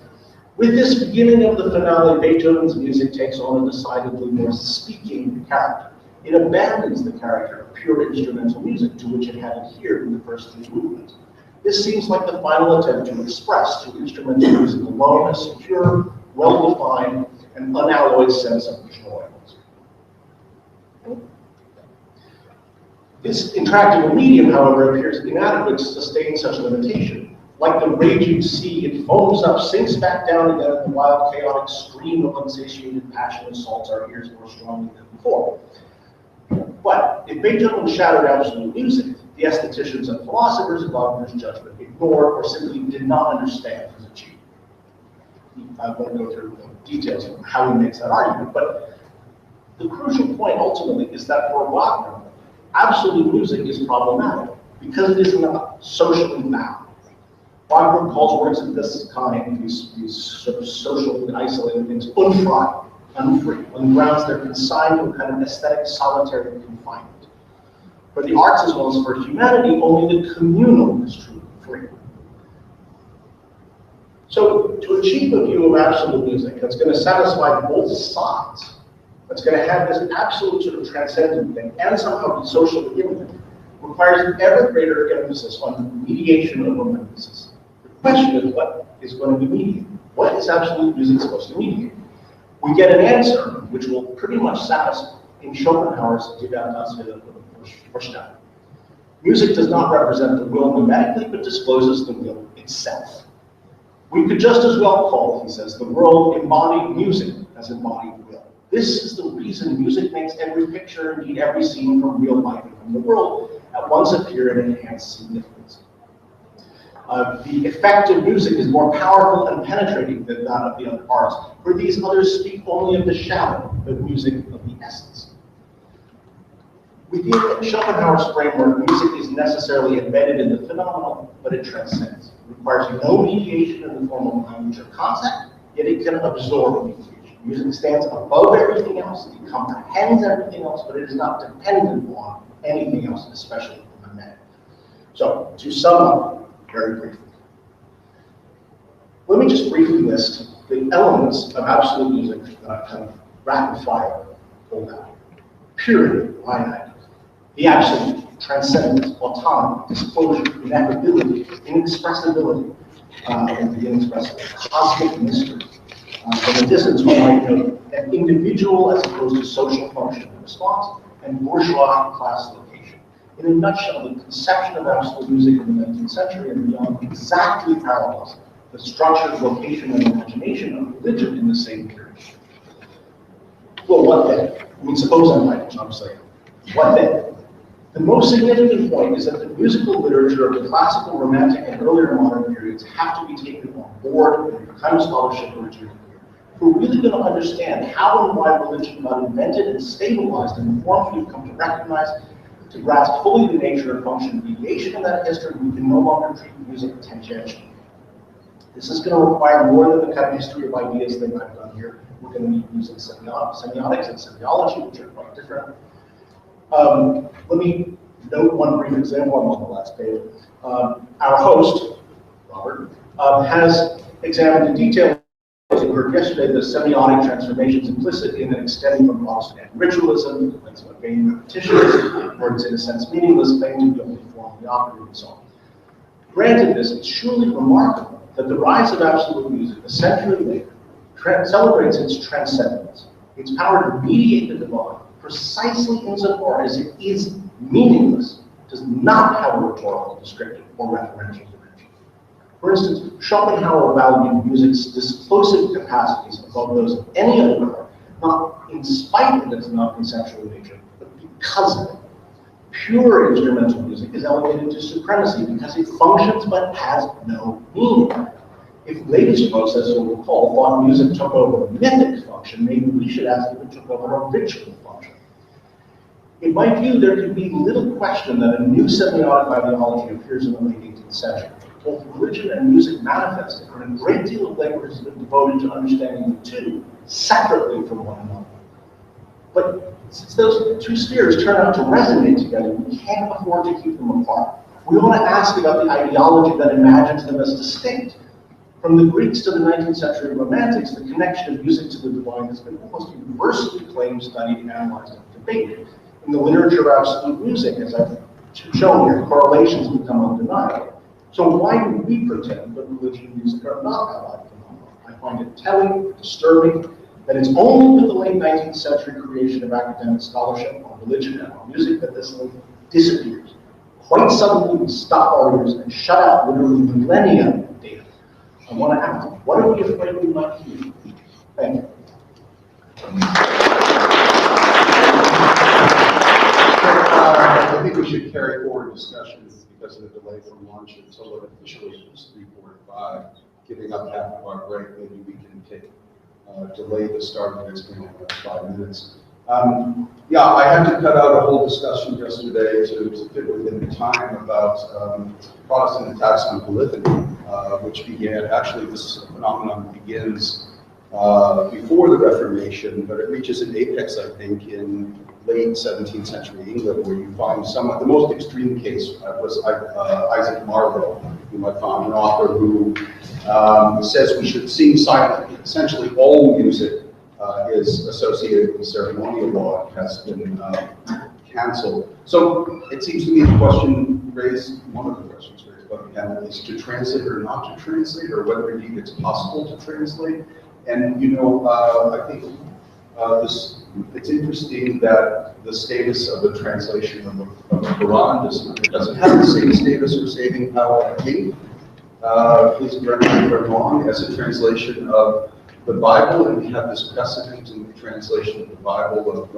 with this beginning of the finale, Beethoven's music takes on a decidedly more speaking character. It abandons the character of pure instrumental music to which it had adhered in the first three movements. This seems like the final attempt to express to instrumental music alone a secure, well-defined, and unalloyed sense of joy. This intractable medium, however, appears inadequate to sustain such limitation. Like the raging sea, it foams up, sinks back down again, and the wild, chaotic stream of unsatiated passion assaults our ears more strongly than before. But if Beethoven shattered absolute music, the aestheticians and philosophers of Wagner's judgment ignored or simply did not understand his achievement. I won't go through the details of how he makes that argument, but the crucial point ultimately is that for Wagner, absolute music is problematic because it is not socially bound. Wagner calls works of this kind, these sort of socially isolated things, unfree, on grounds they're consigned to a kind of aesthetic solitary confinement. For the arts as well as for humanity, only the communal is truly free. So to achieve a view of absolute music that's going to satisfy both sides, that's going to have this absolute sort of transcendent thing and somehow be socially immanent, requires ever greater emphasis on mediation of romanticism. The question is, what is going to be mediated? What is absolute music supposed to mediate? We get an answer which will pretty much satisfy in Schopenhauer's Die Werthauswille of Vorstellung. Music does not represent the will numetically, but discloses the will itself. We could just as well call, he says, the world embodied music as embodied will. This is the reason music makes every picture, indeed every scene from real life and from the world, at once appear and enhance significance. The effect of music is more powerful and penetrating than that of the other arts, for these others speak only of the shadow, but music of the essence. Within Schopenhauer's framework, music is necessarily embedded in the phenomenal, but it transcends. It requires no mediation in the form of language or concept, yet it can absorb mediation. Music stands above everything else, it comprehends everything else, but it is not dependent on anything else, especially the mimetic. So, to sum up, very briefly, let me just briefly list the elements of absolute music that I've kind of rapid fire pulled out. Purity, finite. The absolute, transcendence, autonomy, disclosure, ineffability, inexpressibility, the inexpressible, cosmic mystery. From a distance, we might note an individual as opposed to social function and response, and bourgeois class location. In a nutshell, the conception of absolute music in the 19th century and beyond exactly parallels the structured location and imagination of religion in the same period. Well, what then? I mean, suppose I'm right, I'm saying. What then? The most significant point is that the musical literature of the classical, romantic, and earlier modern periods have to be taken on board in the kind of scholarship we're doing here. If we're really going to understand how and why religion got invented and stabilized in the form we've come to recognize, to grasp fully the nature and function of mediation in that history, we can no longer treat music tangentially. This is going to require more than the kind of history of ideas thing I've done here. We're going to be using semiotics and semiology, which are quite different. Let me note one brief example. I'm on the last page. Our host, Robert, has examined in detail, as you heard yesterday, the semiotic transformations implicit in and extending from Protestant ritualism, the things about vain repetitions, words in a sense meaningless, claim to be only formally operative and so on. Granted this, it's surely remarkable that the rise of absolute music a century later celebrates its transcendence, its power to mediate the divine, precisely insofar as it is meaningless, does not have a rhetorical, descriptive, or referential dimension. For instance, Schopenhauer valued music's disclosive capacities above those of any other art not in spite of its non-conceptual nature, but because of it. Pure instrumental music is elevated to supremacy because it functions but has no meaning. If Levi-Strauss, as you'll recall, thought music took over a mythic function, maybe we should ask if it took over a ritual function. In my view, there can be little question that a new semiotic ideology appears in the late 18th century. Both religion and music manifested, and a great deal of labor has been devoted to understanding the two separately from one another. But since those two spheres turn out to resonate together, we can't afford to keep them apart. We want to ask about the ideology that imagines them as distinct. From the Greeks to the 19th century Romantics, the connection of music to the divine has been almost universally claimed, studied, analyzed, and debated. In the literature of absolute music, as I've shown here, correlations become undeniable. So why do we pretend that religion and music are not allied phenomena? I find it telling, disturbing, that it's only with the late 19th century creation of academic scholarship on religion and on music that this link disappears. Quite suddenly, we stop our ears and shut out literally millennia of data. I want to ask, what are we afraid we might hear? Thank you. I think we should carry forward discussions because of the delay from lunch until it officially is 3:45. Giving up half of our break, maybe we can delay the start of this in 5 minutes. Yeah, I had to cut out a whole discussion yesterday to fit within the time about Protestant attacks on polyphony, which began, actually this phenomenon begins before the Reformation, but it reaches an apex, I think, in late 17th century England, where you find the most extreme case was Isaac Marlowe, whom I found, an author who says we should sing silently. Essentially, all music is associated with ceremonial law. It has been canceled. So it seems to me the question raised, one of the questions raised by the panel, is to translate or not to translate, or whether indeed it's possible to translate. And I think it's interesting that the status of the translation of the Quran doesn't have the same status or saving power, I think. Please correct me if I'm wrong, as a translation of the Bible, and we have this precedent in the translation of the Bible of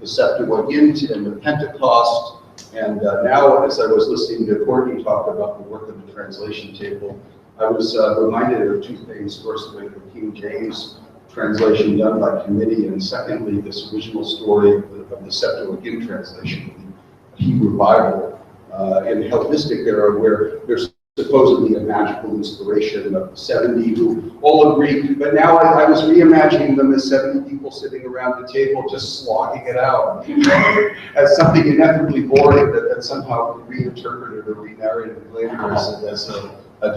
the Septuagint and the Pentecost. And now, as I was listening to Courtney talk about the work of the translation table, I was reminded of two things. First, the King James translation done by committee, and secondly, this original story of the Septuagint translation, the Hebrew Bible, in the Hellenistic era, where there's supposedly a magical inspiration of 70 who all agree, but now I was reimagining them as 70 people sitting around the table just slogging it out as something ineffably boring that somehow reinterpreted or re-narrated later as a descent of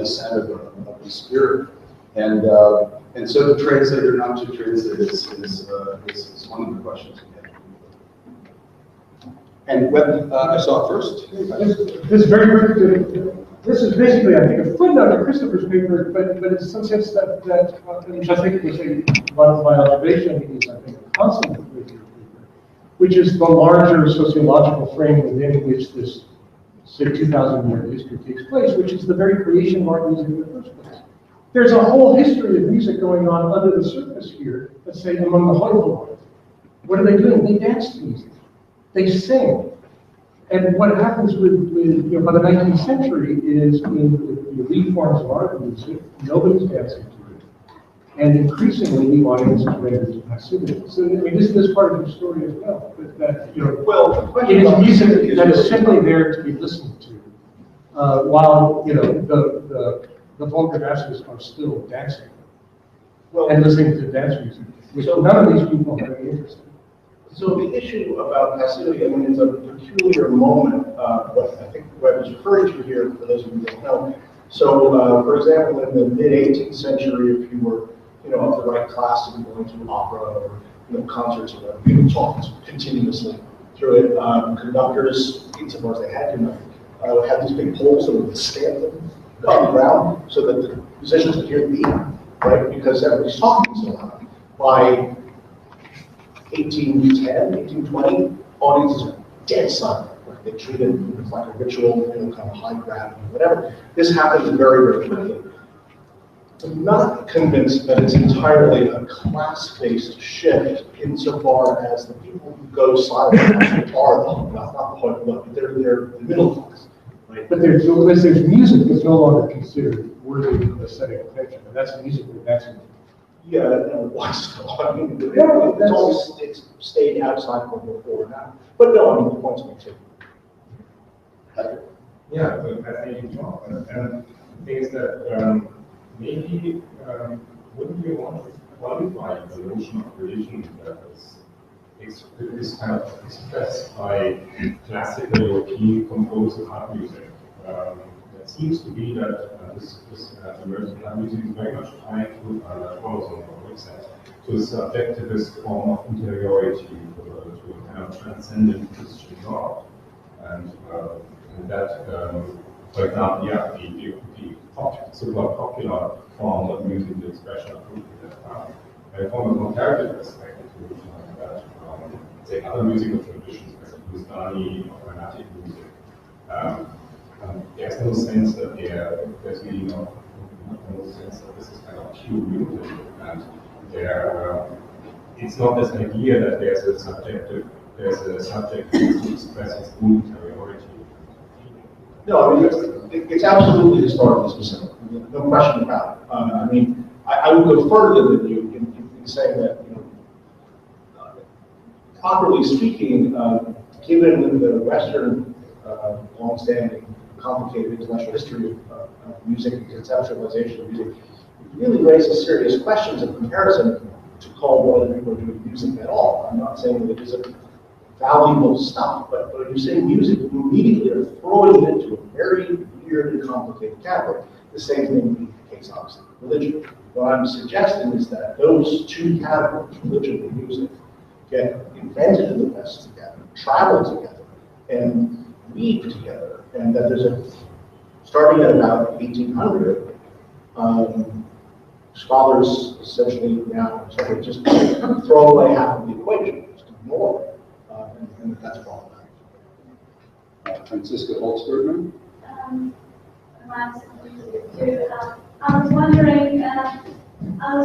the spirit. And so to translate or not to translate is one of the questions we have. And when I saw first. This is very good. This is basically, I think, a footnote to Christopher's paper, but in some sense that which I think was one of my observations is, I think, a constant with your paper, which is the larger sociological frame within which this, say, 2,000-year history takes place, which is the very creation of art music in the first place. There's a whole history of music going on under the surface here, let's say, among the Heuvelmark. What are they doing? They dance to music. They sing. And what happens with by the 19th century is in the elite forms of art music, nobody's dancing to it. And increasingly, the audience is rendered to passivity. So, I mean, this is part of the story as well. That, it is music that is simply there to be listened to, while, the vulgar masses are still dancing and listening to dance music, which none of these people are very interested in. So the issue about passivity, I mean, is a peculiar moment, what I think Webb is referring to here, for those of you who don't know. So, for example, in the mid-18th century, if you were, of the right class and going to opera or, concerts or whatever, people talked continuously through it. Conductors, insofar as they had conductors, had these big poles that would stamp them on the ground so that the musicians could hear the beat, right? Because everybody's talking so loud. By 1810, 1820, audiences are dead silent. Right? They treated it like a ritual, kind of high gravity, whatever. This happens very, very quickly. I'm not convinced that it's entirely a class-based shift insofar as the people who go silent actually are the not the hard but they're the middle class, right? But there's music that's no longer considered worthy of aesthetic attention, and that's music that's Yeah, and what's I mean, Yeah, it's always it's stayed outside from before now. But no, I mean the point's made too. Yeah, but I think it's wrong. And the thing is that maybe wouldn't you want to qualify the notion of religion that is kind of expressed by classical European composed art music? It seems to be that this emergent art music is very much tied to Taoism, for example, to a subjectivist form of interiority, to a kind of transcendent Christian thought. And that, for example, yeah, the super popular form of music, the expression of art, and from a comparative perspective, that say other musical traditions, like Hindustani or Carnatic music, there's no sense that there's really no sense that this is kind of pure music, and it's not this idea that there's a subject to express its own interiority. No, I mean, it's absolutely historically specific, no question about it. I mean, I would go further than you in saying that, properly speaking, given the Western long-standing, complicated intellectual history of music and conceptualization of music, it really raises serious questions of comparison to call what other people are doing music at all. I'm not saying that it isn't valuable stuff, but when you say music, you immediately are throwing it into a very weird and complicated category. The same thing would be the case, obviously, with religion. What I'm suggesting is that those two categories, religion and music, get invented in the West together, travel together, and weave together, and that there's starting at about 1800, scholars essentially now sort of just throw away half of the equation, just ignore it. And that's problematic. Francisca Holzbergman. I was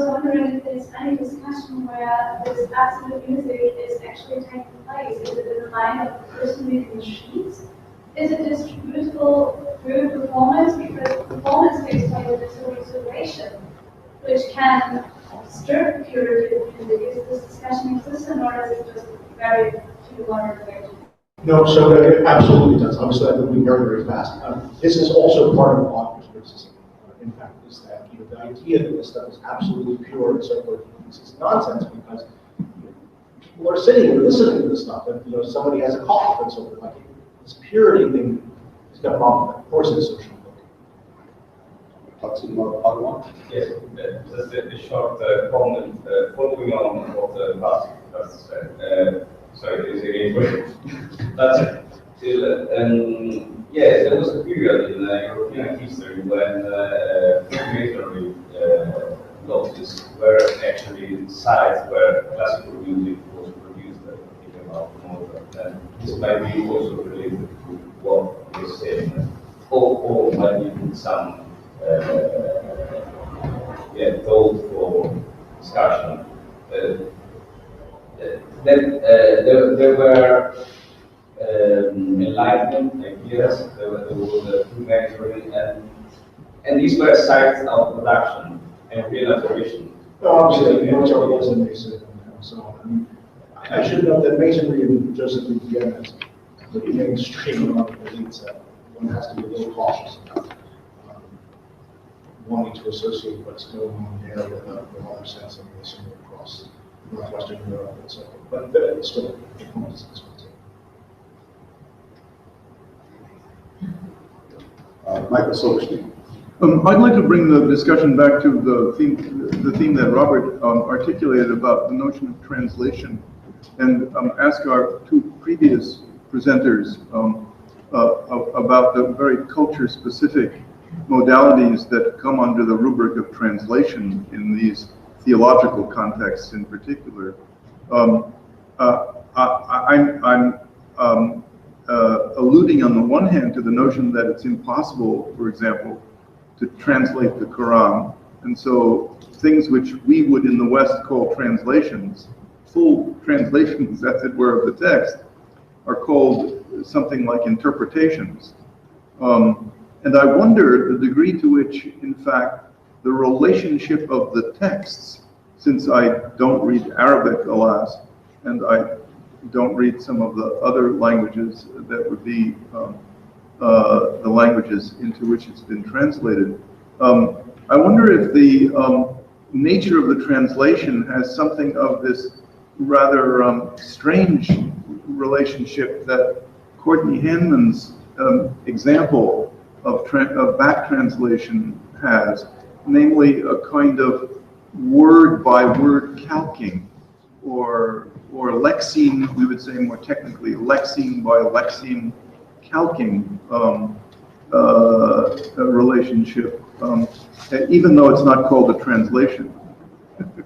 wondering if there's any discussion where this absolute music is actually taking place. Is it in the mind of the person reading the sheets? Is it distributable through performance? Because performance takes place in a sort of situation which can disturb the purity of music. Is this discussion existent, or is it just very few wonders? No, so it absolutely does. Obviously, that would be very, very fast. This is also part of Wagner's criticism. In fact, is that the idea that this stuff is absolutely pure and so forth is nonsense, because people are sitting and listening to this stuff, and somebody has a cough and so forth. Like this purity thing has got a problem with that. Of course, it's social. Yes, just a short comment following on what Bas said. Sorry, is it again? That's it. Yes, there was a period in European history when Freemasonry lodges were actually sites where classical music was produced, about Mozart. This might be also related to what you're saying, or might be some thought for discussion. Then there were Enlightenment ideas, there was Freemasonry, and these were sites of production and real affirmation. Obviously, Mozart was a Mason, so I should note that Masonry and Joseph began as pretty mainstream among elites. One has to be a little cautious about wanting to associate what's going on there with other sense of Masonry across Northwestern Europe and so forth. But it's still influences this one too. Michael Silverstein. I'd like to bring the discussion back to the theme that Robert articulated about the notion of translation, and ask our two previous presenters about the very culture-specific modalities that come under the rubric of translation in these theological contexts in particular. I'm alluding on the one hand to the notion that it's impossible, for example, to translate the Quran And so things which we would in the West call translations, full translations, as it were, of the text, are called something like interpretations. And I wonder the degree to which, in fact, the relationship of the texts, since I don't read Arabic, alas, and I don't read some of the other languages that would be the languages into which it's been translated. I wonder if the nature of the translation has something of this rather strange relationship that Courtney Hanman's example of back translation has, namely a kind of word-by-word calquing, or lexeme, we would say more technically, lexeme by lexeme calquing relationship, even though it's not called a translation,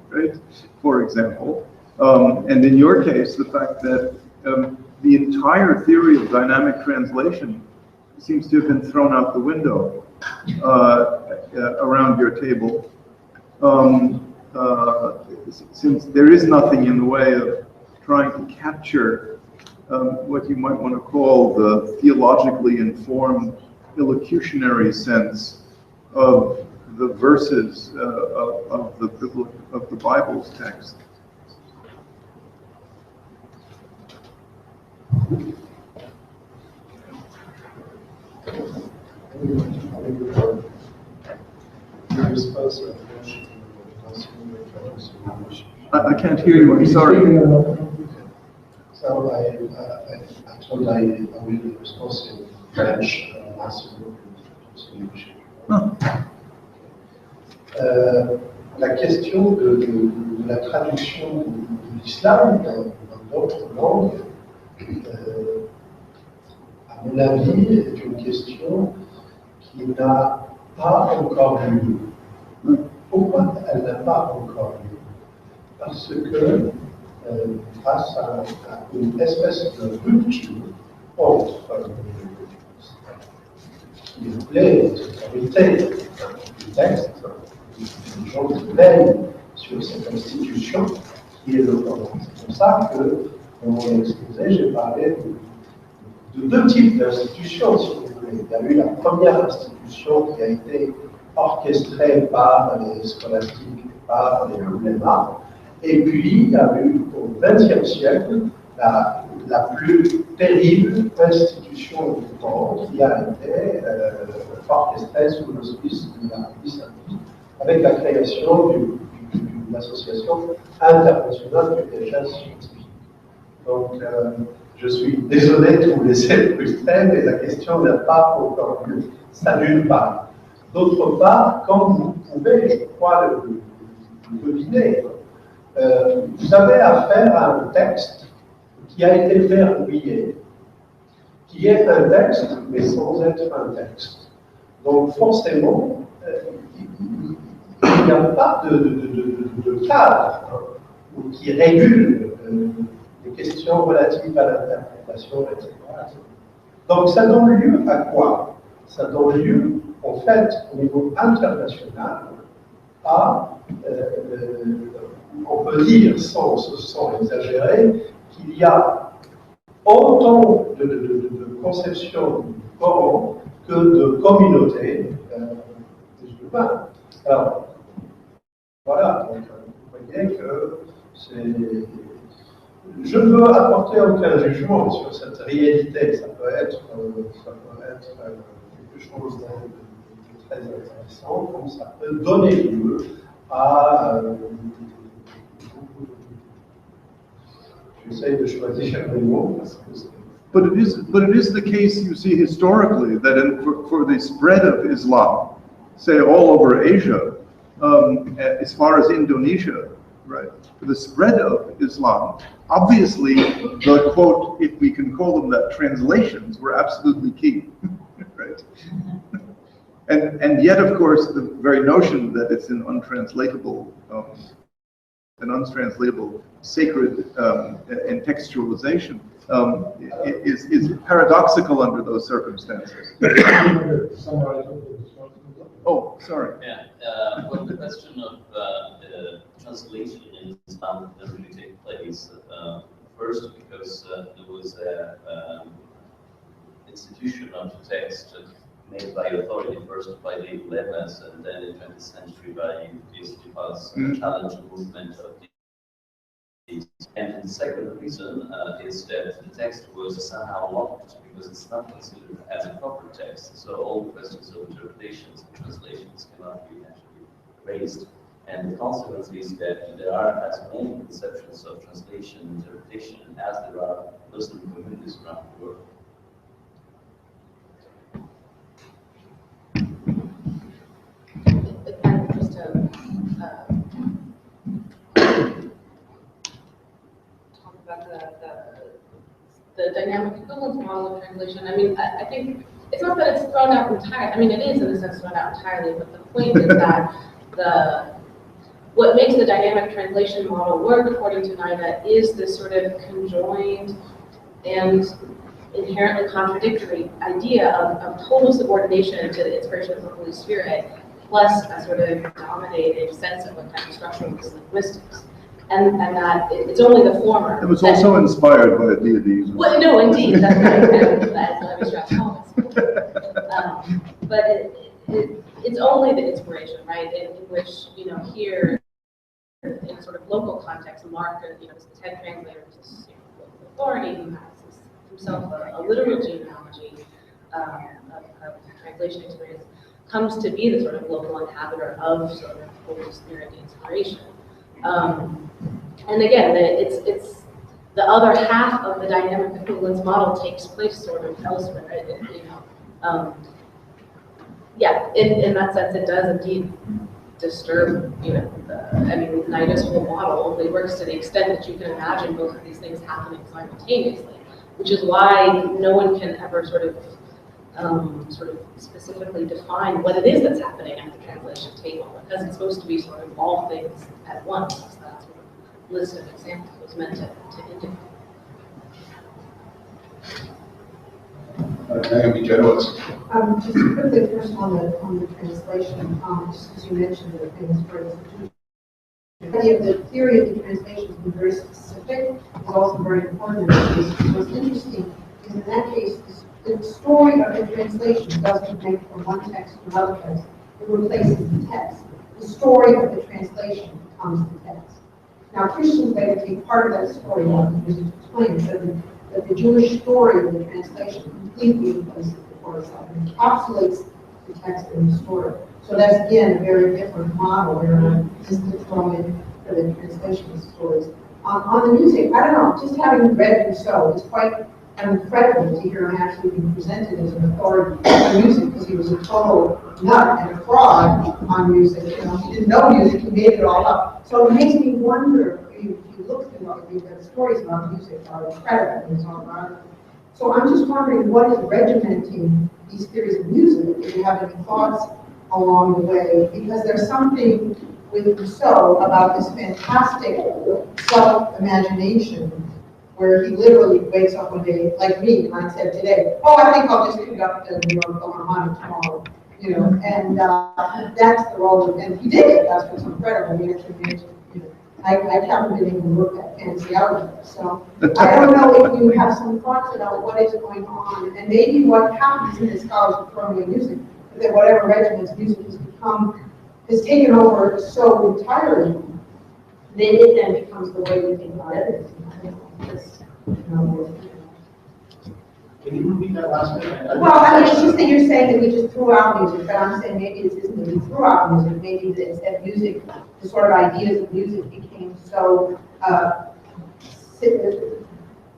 right? For example. And in your case, the fact that the entire theory of dynamic translation seems to have been thrown out the window around your table, since there is nothing in the way of trying to capture what you might want to call the theologically informed illocutionary sense of the verses of the Bible's text. I can't hear you, I'm sorry. So I told I will respond in French and answer in English. La question de la traduction de l'islam dans d'autres langues, à mon avis, est une question qui n'a pas encore lieu. Pourquoi elle n'a pas encore lieu? Parce que face à une espèce de rupture entre il plaît l'autorité du texte, les gens qui plaignent sur cette institution qui est le Coran. C'est pour ça que, dans mon exposé, j'ai parlé de deux types d'institutions, si vous voulez. Il y a eu la première institution qui a été orchestrée par les scolastiques, par les ulémas, et puis il y a eu au XXe siècle la plus terrible institution du temps qui a été orchestrée sous l'auspice de l'Arabie Saoudite, avec la création d'une association internationale de recherche scientifique. Donc, je suis désolé de vous laisser frustrer, mais la question n'a pas encore lieu. Ça d'une part. D'autre part, comme vous pouvez, je crois, le deviner, vous avez affaire à un texte qui a été verrouillé, qui est un texte, mais sans être un texte. Donc forcément, il n'y a pas de cadre qui régule les questions relatives à l'interprétation, etc. Donc ça donne lieu à quoi? Ça donne lieu, en fait, au niveau international, à, on peut dire, sans exagérer, qu'il y a autant de conceptions du Coran que de communautés musulmanes. Alors, voilà, donc vous voyez que c'est... Je ne veux apporter aucun jugement sur cette réalité. Ça peut être quelque chose de très intéressant, comme ça peut donner lieu à... J'essaie de choisir les mots parce que c'est... But it is the case, you see, historically, that for the spread of Islam, say all over Asia, as far as Indonesia, right? For the spread of Islam, obviously, the quote, if we can call them that, translations were absolutely key, right? And yet, of course, the very notion that it's an untranslatable sacred and textualization is paradoxical under those circumstances. Oh, sorry. Yeah, well, the question of translation is not doesn't really take place. First, because there was a institution of text made by authority, first by the Levas, and then in the 20th century by this challenge movement of these. And the second reason is that the text was somehow locked because it's not considered as a proper text. So all questions of interpretations and translations cannot be actually raised. And the consequence is that there are as many conceptions of translation and interpretation as there are Muslim communities around the world. And just to talk about the dynamic equivalence model of translation, I mean, I think it's not that it's thrown out entirely. I mean, it is in a sense thrown out entirely, but the point is that what makes the dynamic translation model work, according to NIDA, is this sort of conjoined and inherently contradictory idea of total subordination to the inspiration of the Holy Spirit, plus a sort of dominated sense of a kind of structural linguistics. And that it's only the former. It was also inspired by deities. Well, no, indeed, that's right. That's Levi-Strauss Thomas. But it's only the inspiration, right? In which, you know, here in a sort of local context, Mark, you know, this head translator, this authority who has himself a literal genealogy of translation experience, comes to be the sort of local inhabitor of sort of Holy Spirit inspiration. And again, it's the other half of the dynamic equivalence model takes place sort of elsewhere, right? You know, yeah, in that sense, it does indeed disturb, you know, I mean, NIDA's whole model only works to the extent that you can imagine both of these things happening simultaneously, which is why no one can ever sort of specifically define what it is that's happening at the translation table, because it's supposed to be sort of all things at once. So that sort of list of examples was meant to indicate. Just quickly, first on the translation, just as you mentioned the things for the theory of the translation has been very specific. It's also very important in that case. What's interesting is in that case, the story of the translation doesn't make from one text to another text. It replaces the text. The story of the translation becomes the text. Now, Christians later take part of that story and use it to explain that the Jewish story of the translation completely replaces the Torah itself and encapsulates the text and the story. So that's, again, a very different model where just the throwing for the translation stories. On the music, I don't know, just having read Rousseau, it's quite incredible to hear him actually being presented as an authority on music, because he was a total nut and a fraud on music. You know, he didn't know music, he made it all up. So it makes me wonder, if you look through the stories about music are incredible in his own right. So I'm just wondering, what is regimenting these theories of music? If you have any thoughts along the way, because there's something with Rousseau about this fantastic self-imagination where he literally wakes up one day, like me, I said today, oh, I think I'll just conduct the New York Philharmonic tomorrow, you know, and that's the role of, and he did it, that's what's incredible. He actually managed, you know, I haven't been able to look at fancy algebra, so I don't know if you have some thoughts about what is going on, and maybe what happens in the scholars of throwing music, that whatever regiments music has taken over so entirely, then it then becomes the way we think about evidence. Can you repeat that last bit? Well, I mean, it's just that you're saying that we just threw out music, but I'm saying maybe it isn't that we threw out music, maybe it's that music, the sort of ideas of music became so,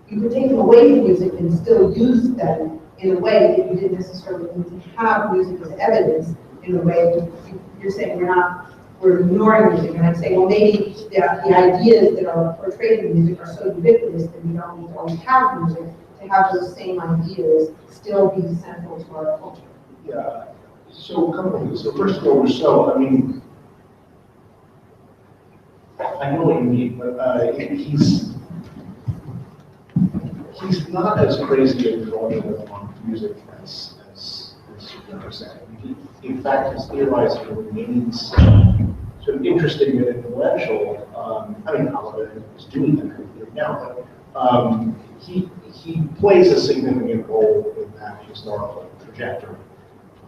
you could take them away from music and still use them in a way that you didn't necessarily need to have music as evidence in a way that you're saying we're ignoring music, and I'm saying, well, maybe the ideas that are portrayed in music are so ubiquitous that we don't need to always have music to have those same ideas still be central to our culture. Yeah. So a couple of things. So first of all, Rousseau, I mean, I know what you mean, but he's not as crazy a drawing on music as 100%. In fact, his theorizing remains sort of interesting and influential. I mean, Oliver is doing that right now, but he plays a significant role in that historical trajectory,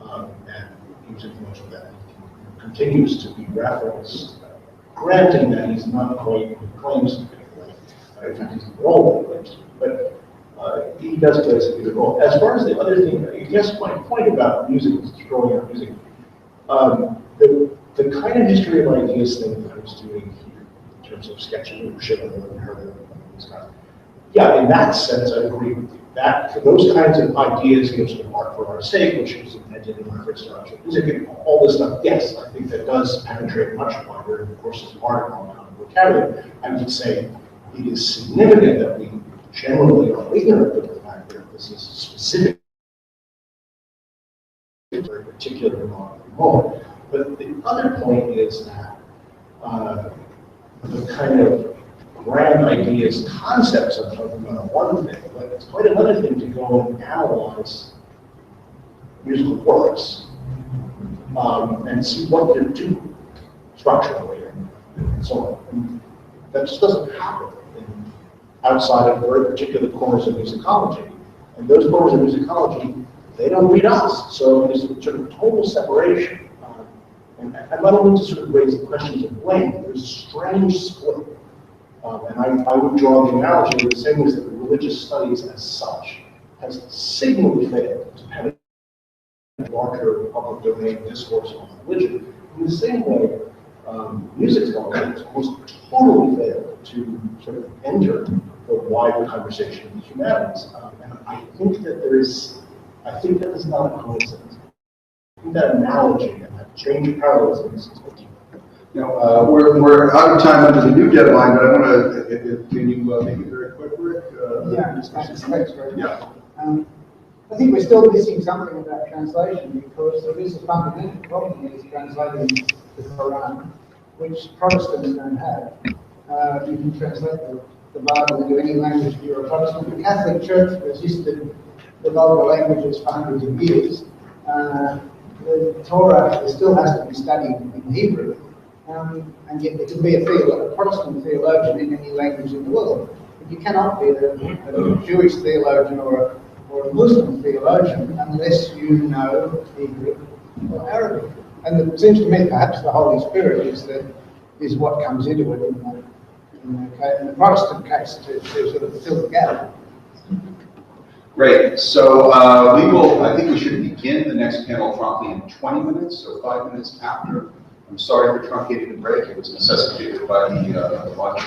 and he's influential that continues to be referenced, granting that he's not quite who he claims to be. Right? In fact, he's the role he claims to be, but he does play a significant role. As far as the other thing, I guess my point about music is throwing out music. The kind of history of ideas thing that I was doing here, in terms of sketching and shit and her, yeah, in that sense, I agree with you. That those kinds of ideas, sort of art for art's sake, which was invented in reference to art music, and all this stuff. Yes, I think that does penetrate much wider, and of course, is part of our common vocabulary. I would say it is significant that we generally are ignorant of the fact that this is specific, very particular moment. But the other point is that the kind of grand ideas, concepts of one thing, but it's quite another thing to go and analyze musical works and see what they're doing structurally and so on. And that just doesn't happen outside of very particular corners of musicology. And those corners of musicology, they don't read us. So there's a sort of total separation. And I don't want to sort of raise the questions of blame. There's a strange split. And I would draw the analogy of the same way that religious studies as such has signally failed to penetrate larger public domain discourse on religion. In the same way, music scholarship has almost totally failed to sort of enter the wider conversation of the humanities. And I think that I think that is not a coincidence. I think that analogy and that change of parallelism is important. Now, we're out of time under the new deadline, but I want to, can you make it very quick, Rick? Yeah, thanks very much. Yeah. I think we're still missing something about translation because there is a fundamental problem with translating the Quran, which Protestants don't have. You can translate the Bible into any language if you're a Protestant. The Catholic Church resisted the vulgar languages for hundreds of years. The Torah still has to be studied in Hebrew. And yet there can be a Protestant theologian in any language in the world. But you cannot be a Jewish theologian or a Muslim theologian unless you know Hebrew or Arabic. And it seems to me perhaps the Holy Spirit is what comes into it in the Protestant case to sort of fill the gap. Great. So I think we should begin the next panel promptly in 20 minutes, so 5 minutes after. I'm sorry for truncating the break. It was necessitated by the lunch.